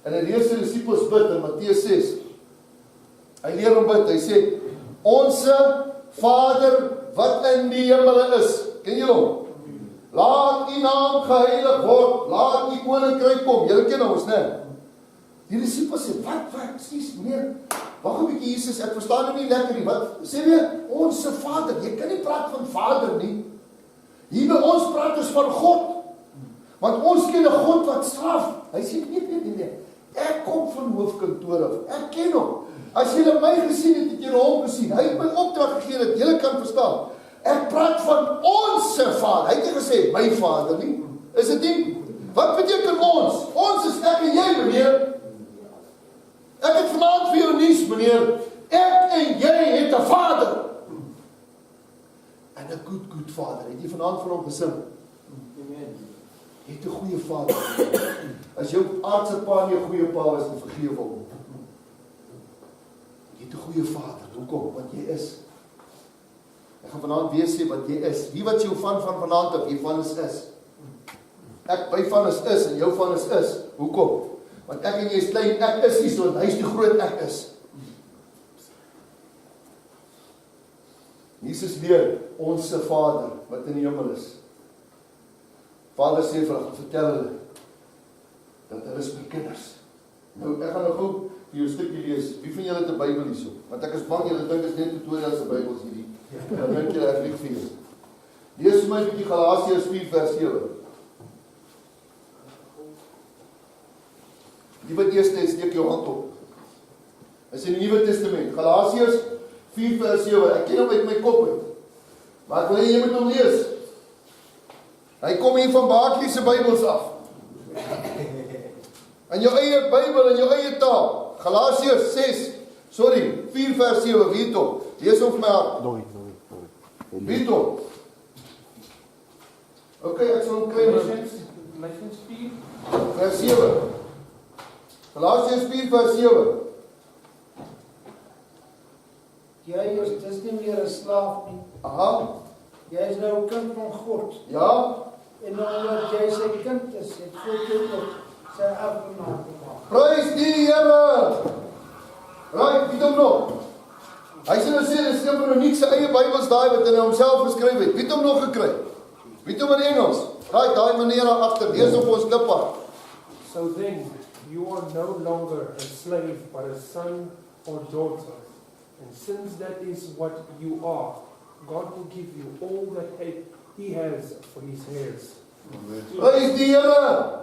En hy leer sy disippels bid in Matteus 6. Hy leer hom bid. Hy sê, Onse Vader wat in die hemele is. Ken jy hom? Laat die naam geheilig word. Laat die koninkryk kom. Julle ken ons, né? Die disippels sê, wat, excuse, meneer, wag 'n bietjie Jesus, ek verstaan hom nie lekker nie. Wat sê jy? Onse Vader. Jy kan nie praat van Vader nie. Hier by ons praat ons van God. Want ons ken 'n God wat straf. Hy sê, nee. Ek kom van hoofkantoor af. Ek ken hom. As julle my gesien het, het julle hom gesien. Hy het my opdrag gegee dat julle kan verstaan. Ek praat van onse Vader. Hy het nie gesê my Vader nie. Is dit nie? Wat beteken ons? Ons is ek en jy, meneer. Ek het vanaand vir jou nuus, meneer. Ek en jy het 'n Vader. En 'n good Vader. Het jy vanaand vir hom gesing? Jy het 'n goeie Vader. As jou aardse pa nie 'n goeie pa was, dan vergeef hom. Jy het 'n goeie Vader. Hoekom? Want jy is. Ek gaan vanaand weer sê wat jy is. Wie wat jou van vanaand af, jy van is. Ek by van is en jou van is. Hoekom? Want ek en jy is klein, ek is nie so, en hy is die groot ek is. Jesus leer, onse Vader, wat in die hemel is. Vader sê vir hulle, vertel hulle, dat hulle is my kinders. Nou, ek gaan nou gou vir jou 'n stukkie lees. Wie van julle het 'n Bybel hierso? Want ek is bang julle dink is net tutorials se Bybels hierdie. Dan dink julle ek lieg vir julle. Lees vir my 'n bietjie Galasiërs 4 vers 7. Die wat eerste is, steek jou hand op. Is in die Nuwe Testament. Galasiërs 4 vers 7. Ek ken hom uit my kop uit. Maar ek wil jy moet hom lees. Hy kom hier van Baaklie se Bybels af. In jou eie Bybel, in jou eie taal. Galasiërs 4 vers 7. Wie het hom? Lees hom vir my hart. Wie het hom? Okay, ek sal hom kry. Galasiërs 4 vers 7. Galasiërs 4 vers 7. Jy is dis nie meer 'n slaaf nie. Aha. Jy is nou 'n kind van God. Ja. En omdat jy sy kind is, het God jou ook sy erfgenaam gemaak. Prys die Here. Right, wie doen nog? Hy sê nou sê, dis nou nie sy eie Bybels daai wat hy homself geskryf het. Wie het hom nog gekry? Wie het hom in Engels? Right, daai meneer daar agter, lees op ons klippar. So then, you are no longer a slave, but a son or daughter. And since that is what you are, God will give you all that He has for His heirs. Prys die Here.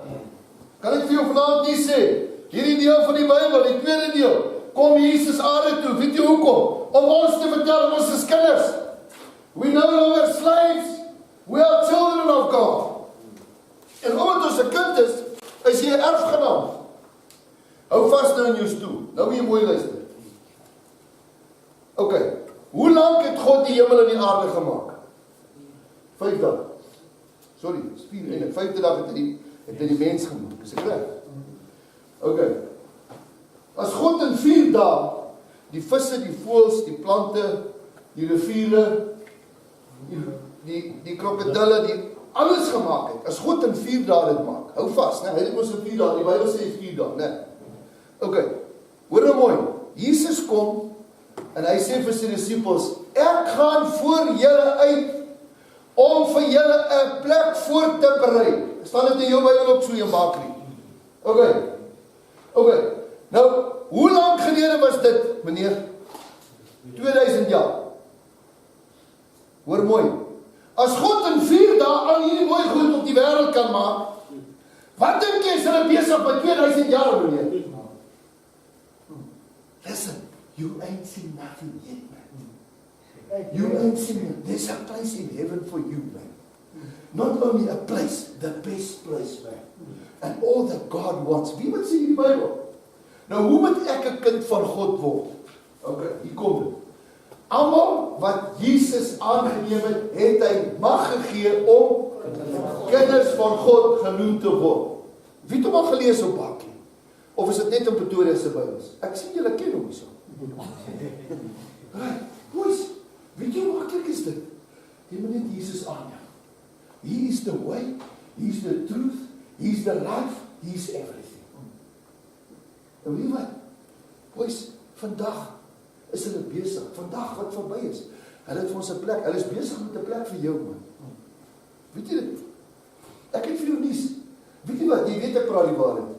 Kan ek vir jou vanaand nie sê, hierdie deel van die Bybel, die tweede deel, kom Jesus aarde toe, weet jy hoekom? Om ons te vertel, ons is kinders. We no longer slaves, we are children of God. En omdat ons 'n kind is jy 'n erfgenaam. Hou vas nou in jou stoel, nou moet jy mooi luister. Okay, hoe lank het God die hemel en die aarde gemaak? 5 dae. Sorry, 4 en 5de dag het hy die mens gemaak. Is dit reg? Okay. As God in 4 dae die visse, die voëls, die plante, die riviere, die krokodille, die alles gemaak het. As God in 4 dae dit maak. Hou vas, né? Hy het mos in 4 dae. Die Bybel sê 4 dae, né? Okay. Hoor nou mooi. Jesus kom en hy sê vir sy disippels, ek gaan voor julle uit om vir julle 'n plek voor te berei. Staan dit in jou Bybel op so in Baaklie? Okay. Nou, hoe lang gelede was dit, meneer? 2000 jaar. Hoor mooi. As God in 4 dae al hierdie mooi goed op die wêreld kan maak, wat dink jy is hulle besig by 2000 jaar, meneer? Listen, you ain't seen nothing yet, man. You ain't seen it. There's a place in heaven for you, man. Not only a place, the best place, man. And all that God wants. Wie wat sê in die Bybel? Nou, hoe moet ek 'n kind van God word? Okay, hier kom dit. Almal wat Jesus aangeneem het, het hy mag gegee om kinders van God genoem te word. Wie het hom al gelees op bakkie? Of is dit net in Pretoria se Bybels? Ek sien julle ken hom hierso. Right, boys, weet jy hoe maklik is dit? Jy moet net Jesus aanneem. He is the way, He is the truth, He is the life, He is everything. En weet wat? Boys, vandag is hulle besig, vandag wat verby is. Hulle het vir ons 'n plek, hulle is besig met 'n plek vir jou, man. Weet jy dit? Ek het vir jou nuus. Weet jy wat? Jy weet ek praat die waarheid.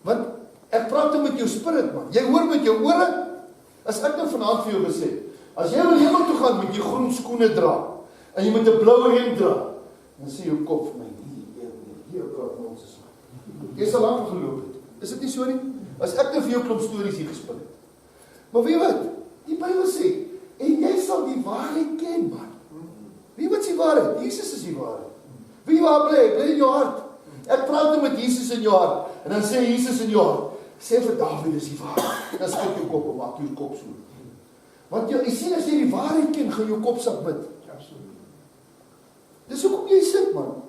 Want ek praat met jou spirit, man. Jy hoor met jou ore. As ek nou vanaand vir jou gesê, as jy wil hemel toe gaan met jou groen skoene dra en jy met 'n blou hemp dra, dan sê jou kop vir my, hier praat ons is man. Jy sal lank geloop het. Is dit nie so nie? As ek nou vir jou klomp stories hier gespin het. Maar weet wat? Die Bybel sê, en jy sal die waarheid ken, man. Weet wat is die waarheid? Jesus is die waarheid. Weet jy waar bly? Bly in jou hart. Ek praat nou met Jesus in jou hart. En dan sê Jesus in jou hart, sê vir Dawie, dis die waarheid. Dan skud jou kop en maak jou kop so. Want jy sien as jy die waarheid ken, gaan jou kop sak bid. Dis hoekom jy sit, man.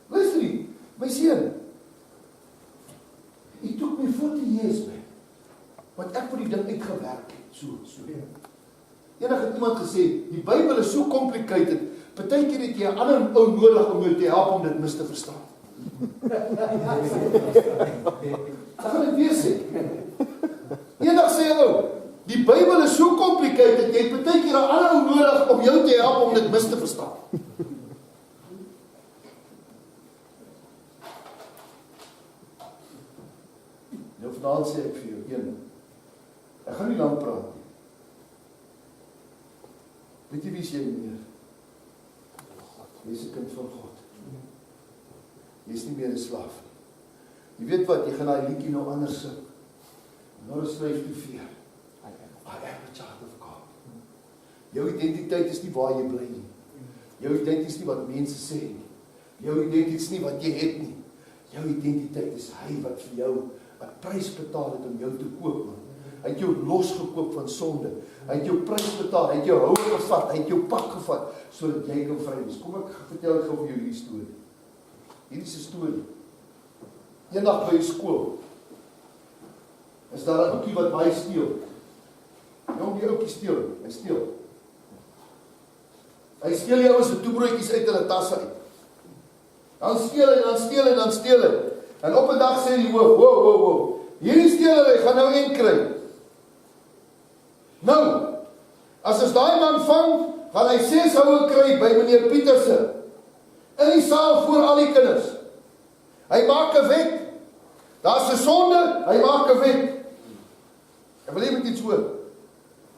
Luister nie, my seun. It took me 40 years, man. Want ek vir die ding uitgewerk het. So. Eendag het iemand gesê, die Bybel is so complicated, partykeer het jy 'n ander ou nodig om jou te help om dit mis te verstaan. Ek gaan dit weer sê. Eendag sê hy, ou, die Bybel is so complicated, jy het partykeer 'n ander ou nodig om jou te help om dit mis te verstaan. Nou vanaand sê ek vir jou, ek gaan nie lang praat nie. Weet jy wie is jy, meneer? Jy is 'n kind van God. Jy is nie meer 'n slaaf nie. Jy weet wat, jy gaan daai liedjie nou anders sing. Not a slave to fear. I am a child of God. Jou identiteit is nie waar jy bly nie. Jou identiteit is nie wat mense sê nie. Jou identiteit is nie wat jy het nie. Jou identiteit is hy wat vir jou 'n prys betaal het om jou te koop, man. Hy het jou losgekoop van sonde. Hy het jou prys betaal, hy het jou hou gevat, hy het jou pak gevat, sodat jy kan vry wees. Kom ek vertel gou vir jou hierdie storie. Hierdie is 'n storie. Eendag by skool, is daar 'n ouetjie wat baie steel. Jong, die ouetjie steel, hy steel. Hy steel die ouens se toebroodjies uit hulle tasse uit. Dan steel hy, dan steel hy, dan steel hy. En op 'n dag sê die hoof, wow, hierdie steel hy gaan nou een kry. Nou, as ons daai man vang, gaan hy 6 houe kry by meneer Pieterse. In die saal voor al die kinders. Hy maak 'n wet. Daar's 'n sonde, hy maak 'n wet. Ek wil net iets hoor.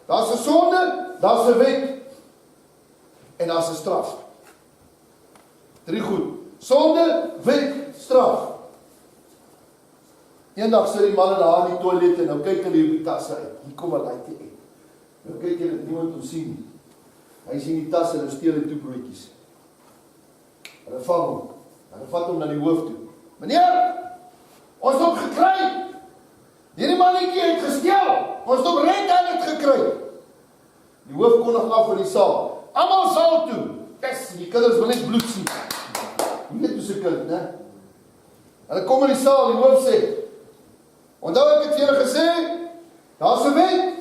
Daar's 'n sonde, daar's 'n wet. En daar's 'n straf. 3 goed. Sonde, wet, straf. Eendag sit die manne daar in die toilet en nou kyk hulle op die tasse uit. Hier kom 'n laaitjie uit. Nou kyk jy dat niemand hom sien nie. Hy sien die tasse en nou steel hy toebroodjies. Hulle vang hom. Hulle vat hom na die hoof toe. Meneer, ons het hom gekry. Hierdie mannetjie het gesteel. Ons het hom red gekry. Die hoof kondig af in die saal. Almal saal toe. Yes, die kinders wil net bloed sien. Net hoe se kind, né? Hulle kom in die saal, die hoof sê, onthou ek het vir julle gesê, daar's 'n wet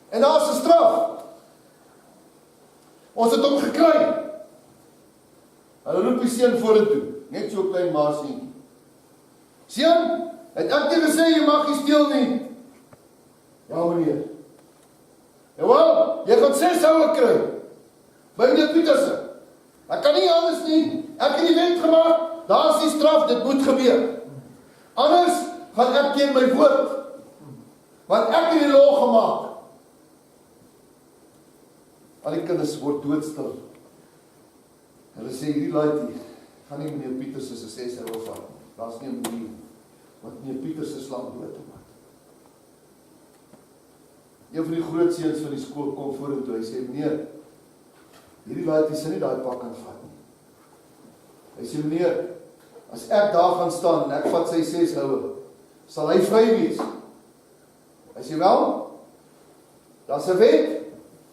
en daar's 'n straf. Ons het hom gekry. Hulle roep die seun vorentoe, net so klein maasie. Seun, het ek jy gesê jy mag nie steel nie? Ja, meneer. Jawel, jy gaan 6 houe kry. By meneer Pieterse. Ek kan nie anders nie. Ek het die wet gemaak. Daar is die straf, dit moet gebeur. Anders gaan ek teen my woord. Want ek het die law gemaak. Al die kinders word doodstil. Hulle sê, hierdie laaitjie, gaan nie meneer Pieters se sê sy wil vat. Daar's nie 'n manier. Want meneer Pieters se slang dood om. Een van die groot seuns van die skool kom vorentoe, hy sê, meneer, hierdie laaitjie sal nie daai pak kan vat nie. Hy sê, meneer, as ek daar gaan staan en ek vat sy 6 houe, sal hy vry wees. Hy sê, wel, daar's 'n wet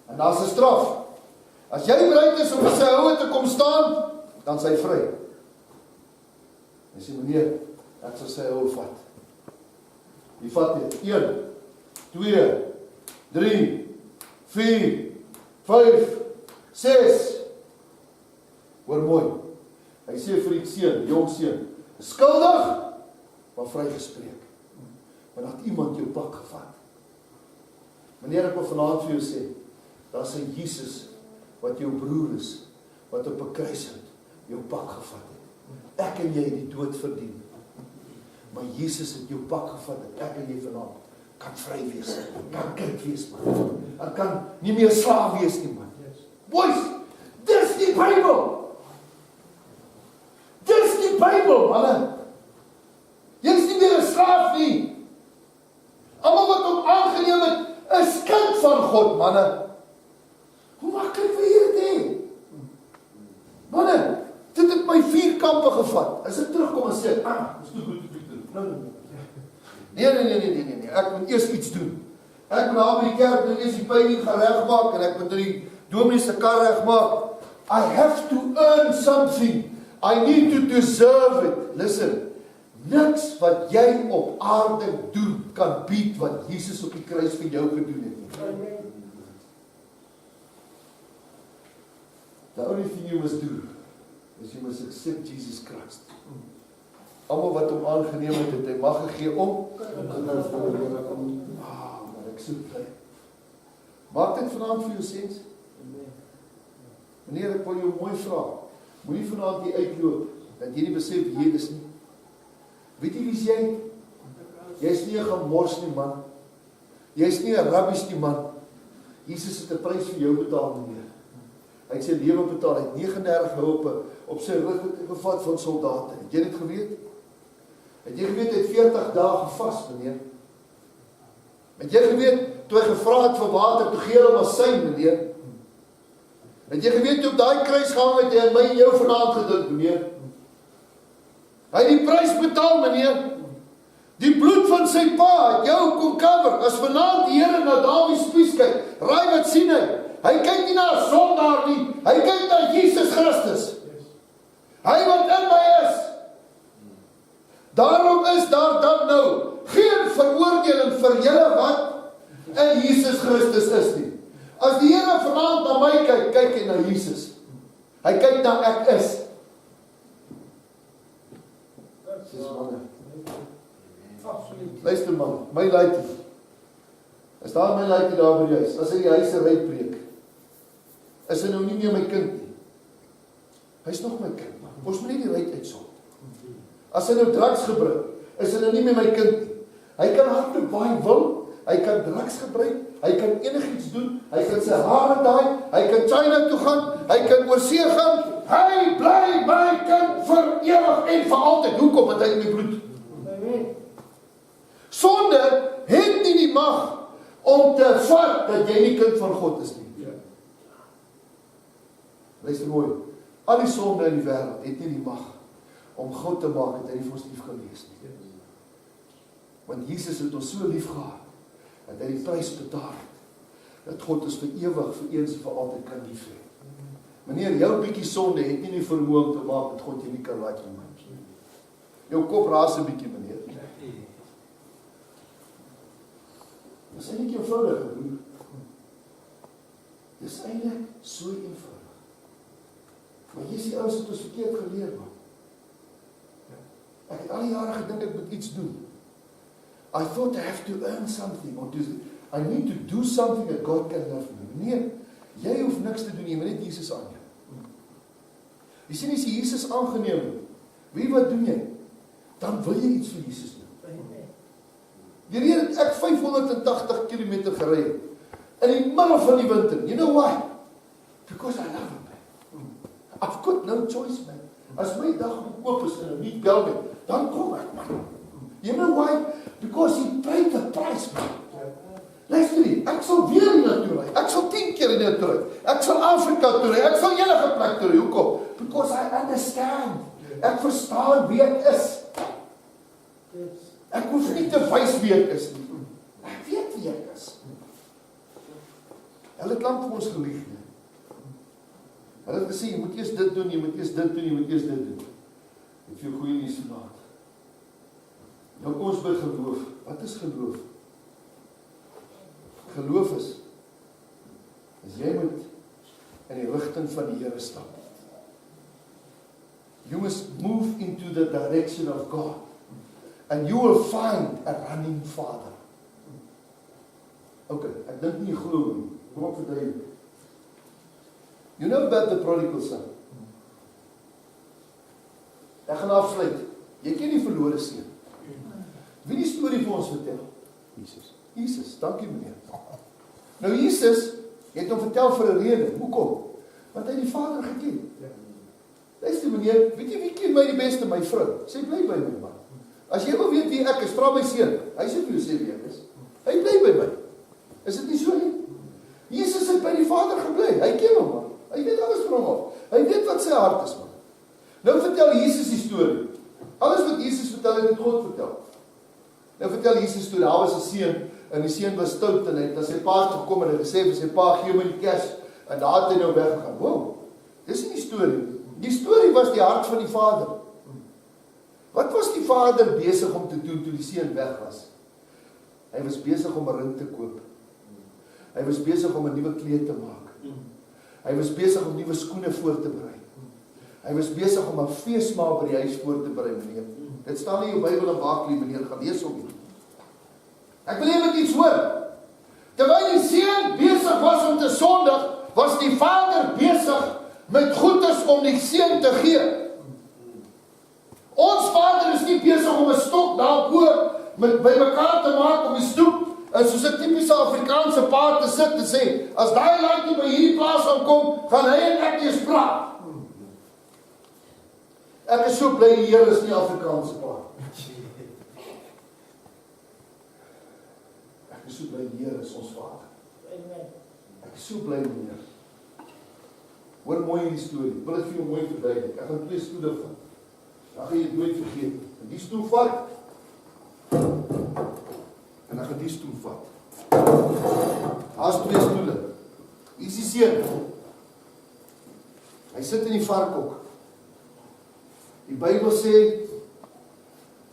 en daar's 'n straf. As jy bereid is om vir sy houe te kom staan, dan is hy vry. Hy sê, meneer, ek sal sy houe vat. Die vat dit, 1, 2, 3, 4, 5, 6. Hoor mooi. Hy sê vir die seun, jong seun, skuldig, maar vrygespreek. Maar dat iemand jou pak gevat. Meneer, ek wil vanaand vir jou sê, daar's 'n Jesus wat jou broer is, wat op 'n kruis het, jou pak gevat het. Ek en jy het die dood verdien. Maar Jesus het jou pak gevat en ek en jy vanaand kan vry wees, kan kind wees, man. Ek kan nie meer slaaf wees nie, man. Boys, dis die Bybel. Dis die Bybel, manne. Jy is nie meer 'n slaaf nie. Almal wat hom aangeneem het, is kind van God, manne. Hoe maklik wil jy dit hê? Manne, dit het my 4 kampe gevat. As ek terugkom en sê, dis te goed, Nee, ek moet eers iets doen. Ek moet daar by die kerk nou eers die pyn gaan regmaak en ek moet die dominee se kar regmaak. I have to earn something. I need to deserve it. Listen, niks wat jy op aarde doen kan bied wat Jesus op die kruis vir jou gedoen het. The only thing you must do is you must accept Jesus Christ. Almal wat hom aangeneem het, het hy mag gegee om. Maar ek soek bly. Maak dit vanaand vir jou sens? Meneer, ek wil jou mooi vra. Moenie vanaand hier uitloop, dat jy nie besef wie jy is nie. Weet jy wie's jy? Jy is nie 'n gemors nie, man. Jy is nie 'n rabbies nie, man. Jesus het 'n prys vir jou betaal, meneer. Hy het sy lewe betaal, hy het 39 houe op sy rug gevat van soldate. Het jy dit geweet? Het jy geweet, hy het 40 dae gevas, meneer? Het jy geweet, toe hy gevra het vir water, toe gee hy hom asyn, meneer? Het jy geweet, toe op daai kruis gehang het, hy aan my en jou vanaand gedink, meneer? Hy het die prys betaal, meneer. Die bloed van sy pa het jou kom cover. As vanaand die Here na Dawie Spies kyk, raai wat sien hy? Hy kyk nie na 'n sondaar nie, hy kyk na Jesus Christus. Hy wat in my is. Daarom is daar dan nou geen veroordeling vir julle wat in Jesus Christus is nie. As die Here vanaand na my kyk, kyk hy na Jesus. Hy kyk na ek is. Luister man, my laaitjie. Is daar my laaitjie daar by die huis? As hy die huis ry preek, is hy nou nie meer my kind nie. Hy is nog my kind, man. Ons moet nie die ruit uitsond. As hy nou drugs gebruik, is hy nou nie meer my kind nie. Hy kan hardloop waar hy wil, hy kan drugs gebruik, hy kan enigiets doen, hy kan sy hare daai, hy kan China toe gaan, hy kan oorsee gaan, hy bly my kind vir ewig en vir altyd. Hoekom? Want hy het my bloed. Sonde het nie die mag om te vat dat jy nie kind van God is nie. Luister mooi, al die sonde in die wêreld het nie die mag om God te maak dat hy nie vir ons lief kan wees nie. Want Jesus het ons so lief gehad, dat hy die prys betaal het, dat God ons vir ewig, vir eens en vir altyd kan lief hê. Meneer, jou bietjie sonde het nie die vermoë om te maak dat God jy nie kan laat nie. Jou kop raas 'n bietjie, meneer. Dis eintlik eenvoudig, broer. Dis eintlik so eenvoudig. Maar hier is die ouens wat ons verkeerd geleer, man. Ek het al die jare gedink ek moet iets doen. I thought I have to earn something, or I need to do something that God can love me. Nee, jy hoef niks te doen, jy moet net Jesus aanneem. Jy sien as jy Jesus aangeneem het, weet wat doen jy? Dan wil jy iets vir Jesus doen. Die rede het ek 580 km gery in die middel van die winter. You know why? Because I love him, man. I've got no choice, man. As my dag oop is en nie bel my, dan kom ek, man. You know why? Because he paid the price, man. Luister nie, ek sal weer hier naartoe ry. Ek sal 10 keer hier naartoe ry. Ek sal Afrika toe ry. Ek sal enige plek toe ry. Hoekom? Because I understand. Ek verstaan wie ek is. Ek hoef nie te wys wie ek is nie. Ek weet wie ek is. Hulle het lank vir ons gelieg. Hulle het gesê, jy moet eers dit doen, jy moet eers dit doen, jy moet eers dit doen. Ek vir jou goeie nuus vandag. Nou kom ons by geloof. Wat is geloof? Geloof is jy moet in die rigting van die Here stap. You must move into the direction of God. And you will find a running Father. Okay, ek dink nie jy glo nie. Kom op verduidelik. You know about the prodigal son? Ek gaan afsluit. Jy ken die verlore seun. Wie die storie vir ons vertel? Jesus, dankie meneer. Nou Jesus het hom vertel vir 'n rede. Hoekom? Want hy die Vader geken. Luister meneer, weet jy wie ken my die beste? My vrou. Sy bly by my man. As jy wil weet wie ek is, vra my seun. Hy sê vir jou sê wie ek is. Hy bly by my. Is dit nie so nie? Jesus het by die Vader gebly. Hy ken hom man. Hy weet alles van hom af. Hy weet wat sy hart is man. Nou vertel Jesus die storie. Alles wat Jesus vertel het God vertel. Nou vertel Jesus storie. Daar was 'n seun en die seun was stout en hy het na sy pa gekom en hy gesê vir sy pa gee my die kers en daar het hy nou weggegaan. Wow. Dis nie die storie. Die storie was die hart van die Vader. Wat was die Vader besig om te doen toe die seun weg was? Hy was besig om 'n ring te koop. Hy was besig om 'n nuwe kleed te maak. Hy was besig om nuwe skoene voor te berei. Hy was besig om 'n feesmaal by die huis voor te berei, meneer. Dit staan in jou Bybel en Baklie, meneer, gaan lees hom. Ek wil net iets hoor. Terwyl die seun besig was om te sondig, was die Vader besig met goedes om die seun te gee. Ons Vader is nie besig om 'n stok daarbo met bymekaar te maak om die stoep en soos 'n tipiese Afrikaanse pa te sit en sê, as daai laaitjie by hierdie plaas aankom, gaan hy en ek eers praat. Ek is so bly die Here is nie Afrikaanse pa. Ek is so bly die Here is ons Vader. Ek is so bly meneer. Hoor mooi hierdie storie. Ek wil dit vir jou mooi verduidelik. Ek gaan 2 stoele vat. Dan gaan jy dit nooit vergeet. En die stoel vat. En dan gaan die stoel vat. Daar is 2 stoele. Hier is die seun. Hy sit in die varkhok. Die Bybel sê,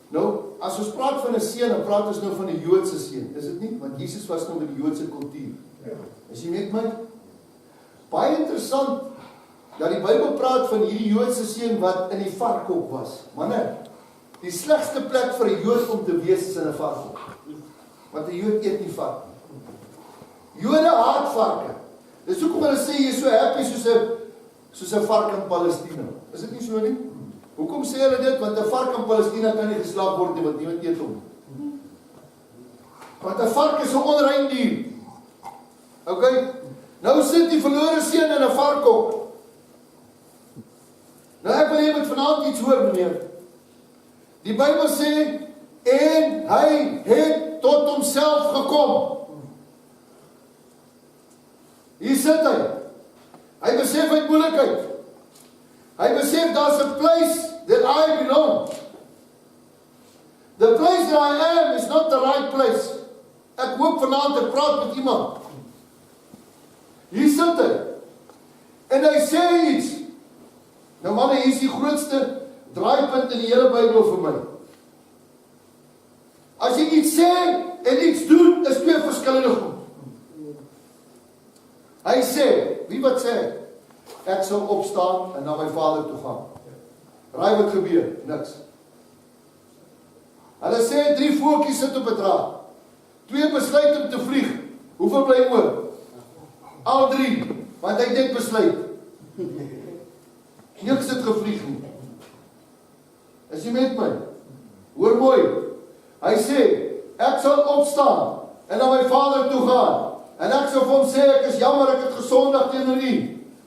nou, as ons praat van 'n seun, dan praat ons nou van 'n Joodse seun. Is dit nie? Want Jesus was nou met die Joodse kultuur. Is jy met my? Baie interessant dat die Bybel praat van hierdie Joodse seun wat in die varkhok was. Manne, die slegste plek vir 'n Jood om te wees is in 'n varkhok. Want 'n Jood eet nie vark nie. Jode haat varke. Dis hoekom hulle sê jy is so happy soos 'n vark in Palestina. Is dit nie so nie? Hoekom sê hulle dit? Want 'n vark in Palestina kan nie geslag word nie, want niemand eet hom. Want 'n vark is 'n onrein dier. Okay? Nou sit die verlore seun in 'n varkhok. Nou ek wil hê met vanaand iets hoor, meneer. Die Bybel sê, en hy het tot homself gekom. Hier sit hy. Hy besef hy het moeilikheid. Hy besef daar's 'n place that I belong. The place that I am is not the right place. Ek hoop vanaand ek praat met iemand. Hier sit hy. En hy sê iets. Nou manne, hier is die grootste draaipunt in die hele Bybel vir my. As jy iets sê en iets doen, is 2 verskillende goed. Hy sê, wie wat sê? Ek sal opstaan en na my Vader toe gaan. Raai wat gebeur? Niks. Hulle sê 3 voeltjies sit op 'n draad. 2 besluit om te vlieg. Hoeveel bly oor? Al 3, want hy het net besluit. Niks het gevlieg nie. Is jy met my? Hoor mooi. Hy sê, ek sal opstaan en na my Vader toe gaan. En ek sal vir hom sê, ek is jammer, ek het gesondig teenoor U.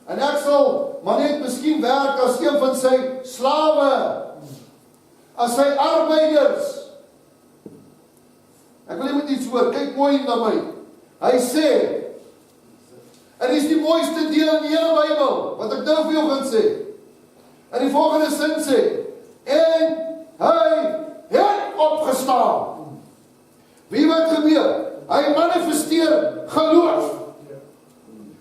En ek sal maar net miskien werk as een van sy slawe, as sy arbeiders. Ek wil jy moet iets hoor, kyk mooi na my. Hy sê, en dis die mooiste deel in die hele Bybel, wat ek nou vir jou gaan sê. En die volgende sin sê, en hy het opgestaan. Wie wat gebeur? Hy manifesteer geloof.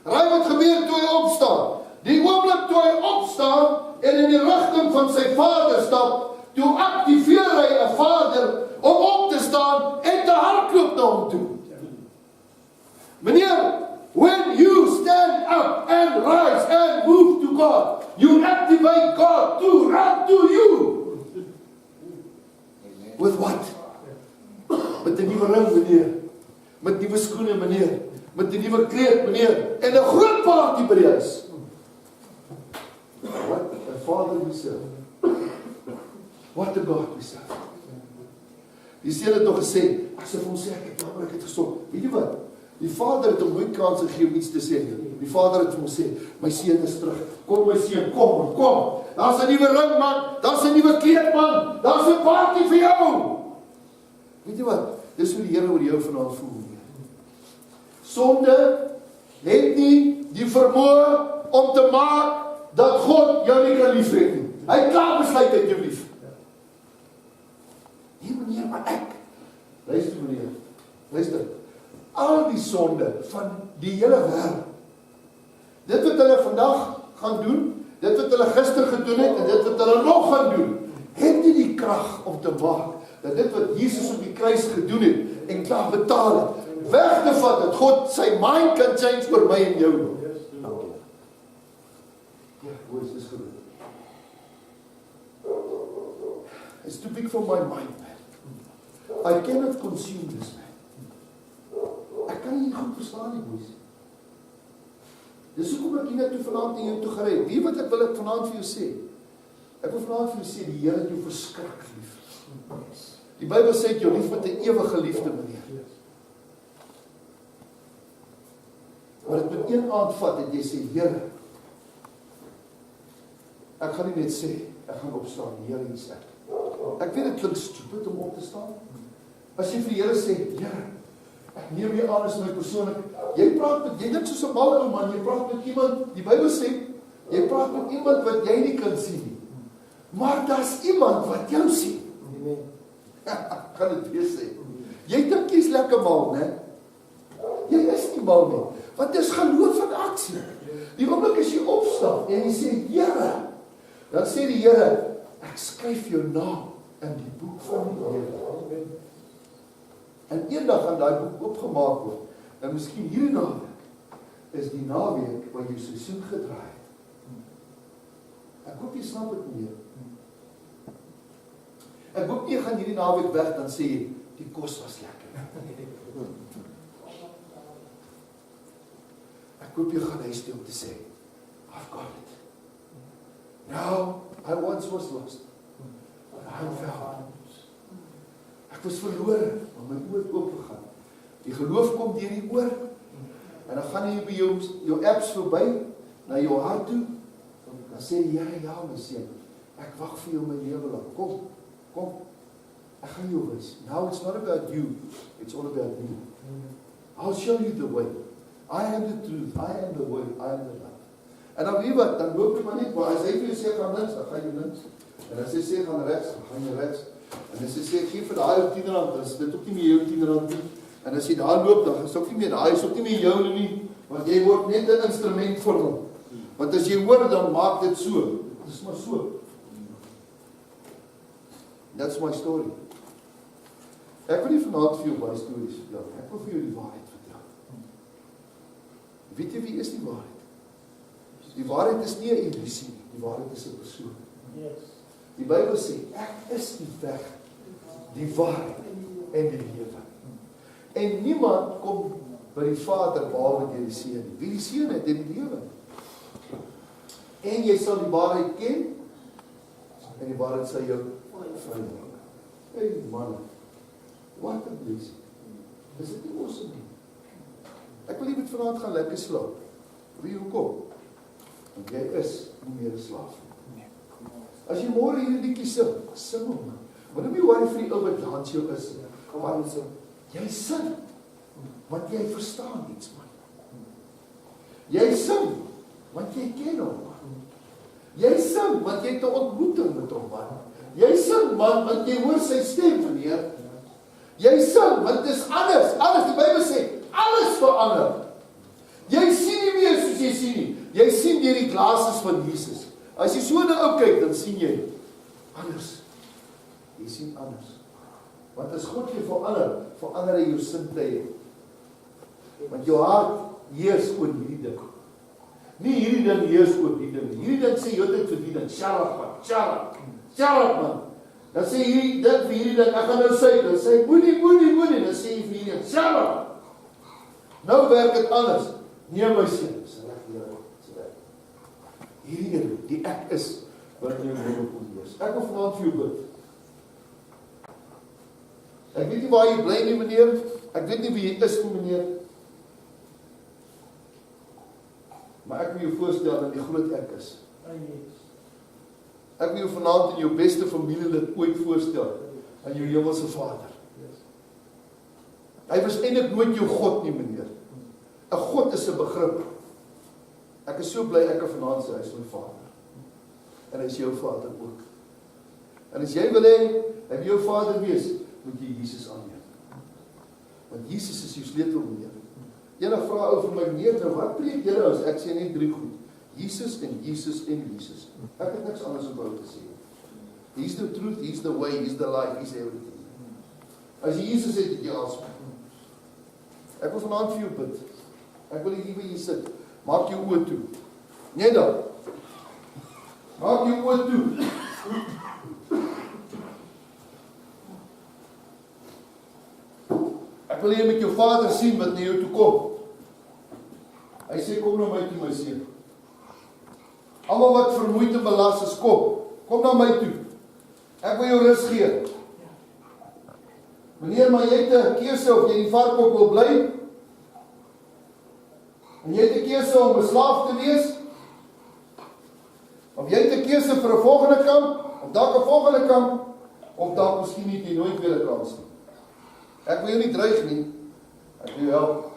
Raai wat gebeur toe hy opstaan? Die oomblik toe hy opstaan en in die rigting van sy Vader stap, toe aktiveer hy 'n Vader om op te staan en te hardloop na hom toe. Meneer, when you stand up and rise and move to God, you activate God to run to you. With what? Met 'n nuwe ring, meneer. Met nuwe skoene, meneer. Met 'n nuwe kleed, meneer. En 'n groot party by die huis. What a Father we serve. What a God we serve. Die seun het nog gesê, as hy vir hom sê, ek het jammer, ek het gesond. Weet jy wat? Die Vader het hom nooit kans gegee om iets te sê nie. Die Vader het vir hom gesê, my seun is terug. Kom my seun, kom, kom. Daar's 'n nuwe ring, man. Daar's 'n nuwe kleed, man. Daar's 'n party vir jou. Weet jy wat? Dis hoe die Here oor jou vanaand voel. Sonde het nie die vermoë om te maak dat God jou nie kan liefhê nie. Hy het klaar besluit hy het jou lief. Nee meneer, maar ek. Luister meneer. Luister. Al die sonde van die hele wêreld. Dit wat hulle vandag gaan doen, dit wat hulle gister gedoen het en dit wat hulle nog gaan doen, het nie die krag om te maak dat dit wat Jesus op die kruis gedoen het en klaar betaal het, weg te vat dat God sy mind kan change vir my en jou. Ja, hoe is dit gebeur? It's too big for my mind, man. I cannot consume this, man. Ek kan nie goed verstaan nie, boys. Dis hoekom ek hier toe vanaand in jou toe gery het. Wie wat ek wil ek vanaand vir jou sê? Ek wil vanaand vir jou sê, die Here het jou verskriklik lief. Die Bybel sê jy lief met 'n ewige liefde, meneer. Maar dit moet een aand vat en jy sê, Here, ek gaan nie net sê, ek gaan opstaan, Here, hier is ek. Ek weet dit klink stupid om op te staan. As jy vir die Here sê, Here, ek neem jy aan as my persoonlik, jy praat met, jy dink soos 'n mal ou man, jy praat met iemand, die Bybel sê, jy praat met iemand wat jy nie kan sien nie. Maar daar's iemand wat jou sien. Kan dit weer sê. Jy dink jy's lekker mal, né? Jy is nie mal nie. Want dit is geloof van aksie. Die oomblik as jy opstaan en jy sê, Here, dan sê die Here, ek skryf jou naam in die boek van die lewe. En eendag gaan daai boek oopgemaak word. En miskien hierdie naweek is die naweek waar jy seisoen gedraai het. Ek hoop jy snap dit meer. Ek hoop jy gaan hierdie naweek weg, dan sê jy, die kos was lekker. Ek hoop jy gaan huis toe om te sê, I've got it. Now, I once was lost, but I'm found. Ek was verloor, maar my oor het oopgegaan. Die geloof kom deur die oor, en dan gaan jy by jou apps verby, na jou hart toe, dan sê jy, ja my seun, ek wag vir jou my lewe lang, kom, ek gaan jou wys. Now it's not about you, it's all about me. I'll show you the way. I am the truth, I am the way, I am the life. En dan weet wat, dan loop jy maar net, maar as hy vir jou sê, gaan links, dan gaan jy links. En as hy sê, gaan rechts, dan gaan jy rechts. En as hy sê, geef vir daai op 10 rand, dan is dit ook nie meer jou 10 rand nie. En as jy daar loop, dan is ook nie meer, daai is ook nie meer jou nie, want jy word net 'n instrument vir hom. Want as jy hoor, dan maak dit so. Dit is maar so. That's my story. Ek wil nie vanaand vir jou baie stories vertel. Ek wil vir jou die waarheid vertel. Weet jy wie is die waarheid? Die waarheid is nie 'n illusie nie. Die waarheid is 'n persoon. Die Bybel sê, ek is die weg, die waarheid en die lewe. En niemand kom by die Vader behalwe deur die Seun nie. Wie die Seun het, het die lewe. En jy sal die waarheid ken, en die waarheid sal jou vry maak. Hey man, What a blessing. Is dit nie awesome nie? Ek wil nie met vanaand gaan lekker slaap. Wie hoekom? Want jy is nie meer 'n slaaf nie. As jy môre hierdie liedjie sing hom man. Maar nou nie worry vir die ou wat langs jou is. Want jy sing, want jy verstaan iets man. Jy sing, want jy ken hom man. Jy sing, want jy het 'n ontmoeting met hom man. Jy sing man, want jy hoor sy stem meneer. Jy sing, want dit is anders. Die Bybel sê, alles verander. Jy sien nie meer soos jy sien nie. Jy sien deur die glases van Jesus. As jy so na ou kyk, dan sien jy anders. Jy sien anders. Want as God jou verander hy jou sintuie. Want jou hart heers oor hierdie ding. Nie hierdie ding heers oor die ding. Hierdie ding sê jy het vir die ding, sharp man. Dan sê hierdie ding vir hierdie ding, ek gaan nou sê, dan sê moenie, dan sê jy vir hierdie ding, sharp. Nou werk dit anders. Nee my seun, dis reg. Hierdie een, die ek is wat in jou lewe kom heers. Ek wil vanaand vir jou bid. Ek weet nie waar jy bly nie meneer, ek weet nie wie jy is nie meneer, maar ek wil jou voorstel dat die groot ek is. Ek wil jou vanaand in jou beste familielid ooit voorstel, aan jou hemelse Vader. Hy was eintlik nooit jou God nie meneer. 'n God is 'n begrip. Ek is so bly ek kan vanaand sê hy is my Vader. En hy is jou Vader ook. En as jy wil hê, hy wil jou Vader wees, moet jy Jesus aanneem. Want Jesus is jou sleutel meneer. Eendag vra ou vir my meneer, nou wat preek julle as ek sê net 3 goed. Jesus en Jesus en Jesus. Ek het niks anders om te sê. He's the truth, he's the way, he's the life, he's everything. As jy Jesus het, het jy alles. Ek wil vanaand vir jou bid. Ek wil hier by jy sit. Maak jou oë toe. Net dan. Maak jou oë toe. Ek wil jy met jou Vader sien wat na jou toe kom. Hy sê kom na my toe my seun. Almal wat vermoeid en belas is, kom na my toe. Ek wil jou rus gee. Meneer, maar jy het 'n keuse of jy in die varkhok wil bly. En jy het 'n keuse om 'n slaaf te wees. Of jy het 'n keuse vir 'n volgende kamp, of dalk 'n volgende kamp, of dalk miskien nie jy nooit weer 'n kans nie. Ek wil jou nie dreig nie. Ek wil jou help.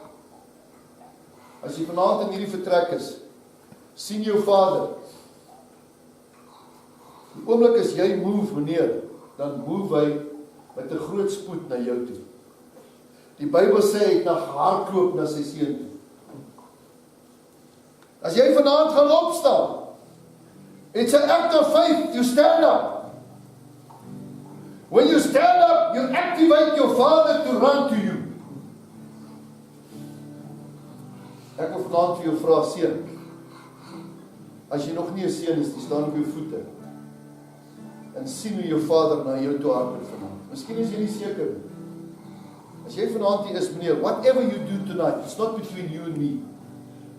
As jy vanaand in hierdie vertrek is, sien jou Vader. Die oomblik as jy move, meneer, dan move hy met 'n groot spoed na jou toe. Die Bybel sê hy het na hardloop na sy seun toe. As jy vanaand gaan opstaan, it's an act of faith, you stand up. When you stand up, you activate your Father to run to you. Ek wil vanaand vir jou vra, seun, as jy nog nie 'n seun is, jy staan op jou voete, en sien hoe jou Vader na jou toe hardloop vanaand. Miskien is jy nie seker nie. As jy vanaand hier is, meneer, whatever you do tonight, it's not between you and me.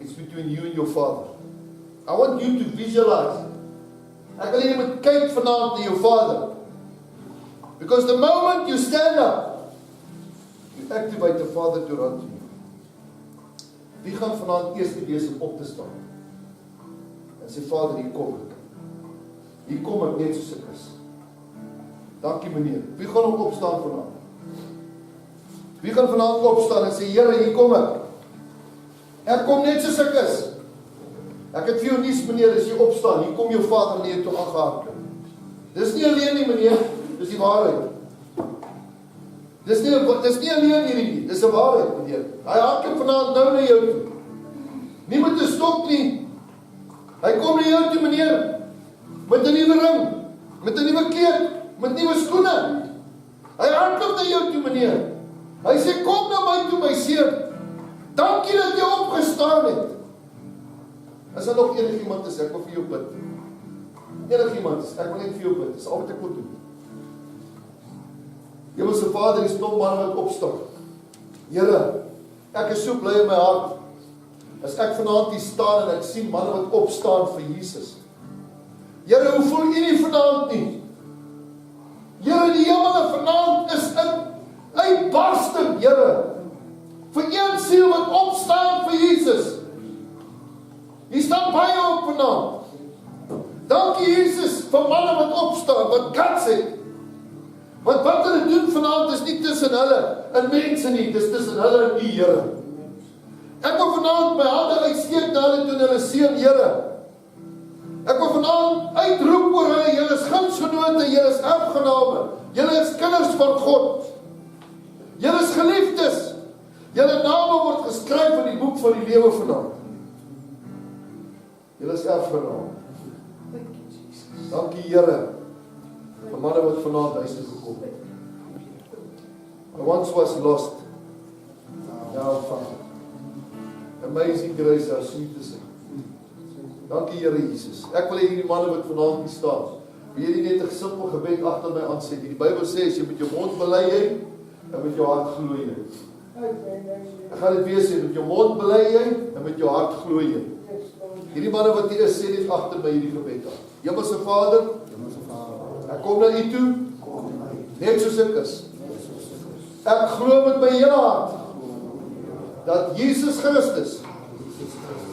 It's between you and your Father. I want you to visualize. Ek wil jy moet kyk vanaand na jou Vader. Because the moment you stand up, you activate the Father to run to you. Wie gaan vanaand eers wees om op te staan? En sê, Vader, hier kom ek. Hier kom ek net soos ek is. Dankie meneer. Wie gaan ook opstaan vanaand? Wie gaan vanaand opstaan en sê, Here, hier kom ek. Ek kom net soos ek is. Ek het vir jou nuus meneer, as jy opstaan, hier kom jou Vader na jou toe aangehardloop. Dis nie alleen nie meneer, dis die waarheid. Dis nie alleen hierdie nie, dis 'n waarheid meneer. Hy hardloop vanaand nou na jou toe. Nie met 'n stok nie. Hy kom na jou toe meneer, met 'n nuwe ring, met 'n nuwe kleed, met nuwe skoene. Hy hardloop na jou toe meneer. Hy sê, kom na my toe my seun. Dankie dat jy opgestaan het. As daar nog enigiemand is, ek wil vir jou bid. Enigiemand is, ek wil net vir jou bid. Dis al wat ek wil doen. Hemelse Vader, die stom man wat opstaan. Here, ek is so bly in my hart. As ek vanaand hier staan en ek sien manne wat opstaan vir Jesus. Here, hoe voel u nie vanaand nie? Here, die hemel vanaand is uit siel wat opstaan vir Jesus. Hier staan baie op vanaand. Dankie Jesus vir manne wat opstaan, wat guts het. Want wat hulle doen vanaand is nie tussen hulle en mense nie, dis tussen hulle en die Here. Ek wil vanaand my hande uitsteek na hulle toe hulle seën Here. Ek wil vanaand uitroep oor hulle, julle is gunsgenote, julle is erfgename, julle is kinders van God. Julle is geliefdes. Julle name word geskryf in die boek van die lewe vanaand. Julle is erfgename. Dankie Here vir manne wat vanaand huis toe gekom het. I once was lost. Now found. Amazing grace, how sweet is it. Dankie Here Jesus. Ek wil hê hierdie manne wat vanaand hier staan, wil jy net 'n simpel gebed agter my aansê. Die Bybel sê as jy met jou mond bely jy, en met jou hart glo jy. Ek gaan dit weer sê, met jou mond bely jy, en met jou hart glo jy. Hierdie manne wat hier is, sê net agter my hierdie gebed aan. Hemelse Vader, ek kom na U toe, net soos ek is. Ek glo met my hele hart, dat Jesus Christus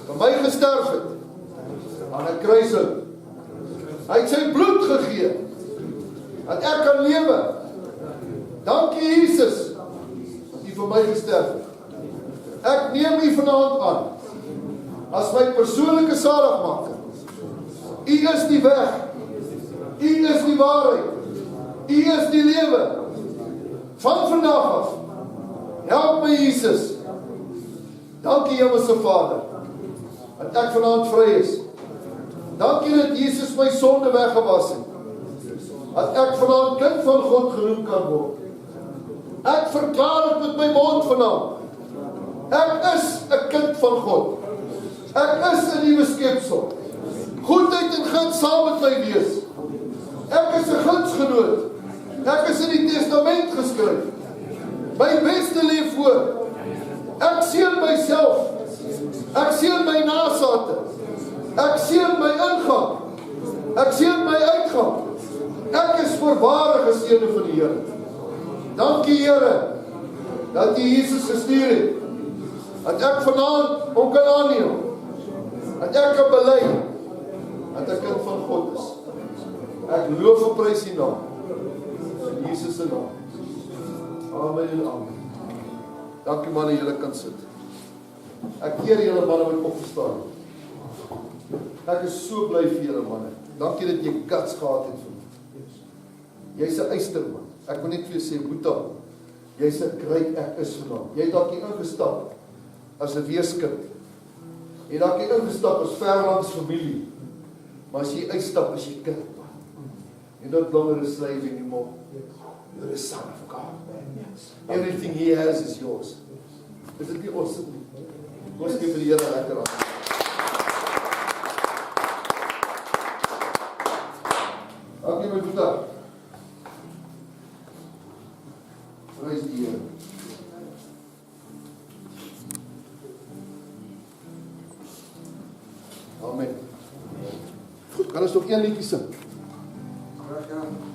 vir my gesterf het, aan 'n kruising. Hy het sy bloed gegee, dat ek kan lewe. Dankie Jesus, dat U vir my gesterf het. Ek neem U vanaand aan, as my persoonlike saligmaker. U is die weg, U is die waarheid, U is die lewe. Van vandag af, help my Jesus. Dankie Hemelse Vader, dat ek vanaand vry is. Dankie dat Jesus my sonde weggewas het, dat ek vanaand kind van God genoem kan word. Ek verklaar dit met my mond vanaand. Ek is 'n kind van God. Ek is 'n nuwe skepsel. Goedheid en guns saam met my wees. Ek is 'n gunsgenoot. Ek is in die testament geskryf. My beste lê voor. Ek seën myself. Ek seën my nasate. Ek seën my ingang. Ek seën my uitgang. Ek is voorwaardig geseënde van die Here. Dankie Here, dat U Jesus gestuur het, dat ek vanaand hom kan aanneem, dat ek kan bely, dat ek kind van God is. Ek loof en prys U naam, in Jesus se naam. Amen en amen. Dankie manne, julle kan sit. Ek eer julle manne wat opgestaan het. Ek is so bly vir julle manne. Dankie dat jy guts gehad het vir my. Jy's 'n eysterman. Ek wil net vir jou sê, Boeta, jy's 'n great ek is vanaand. Jy het dalk hier ingestap as 'n weeskind. Jy het dalk hier ingestap as verlangs familie. Maar as jy uitstap as jy kind, man. You're not longer a slave anymore. You're a son of God. Everything He has is yours. Is dit nie awesome nie? Ons gee vir die Here lekker aan. Dankie my Boeta. Prys die Here. Amen. Goed, kan ons nog een liedjie sing? Graag gedaan.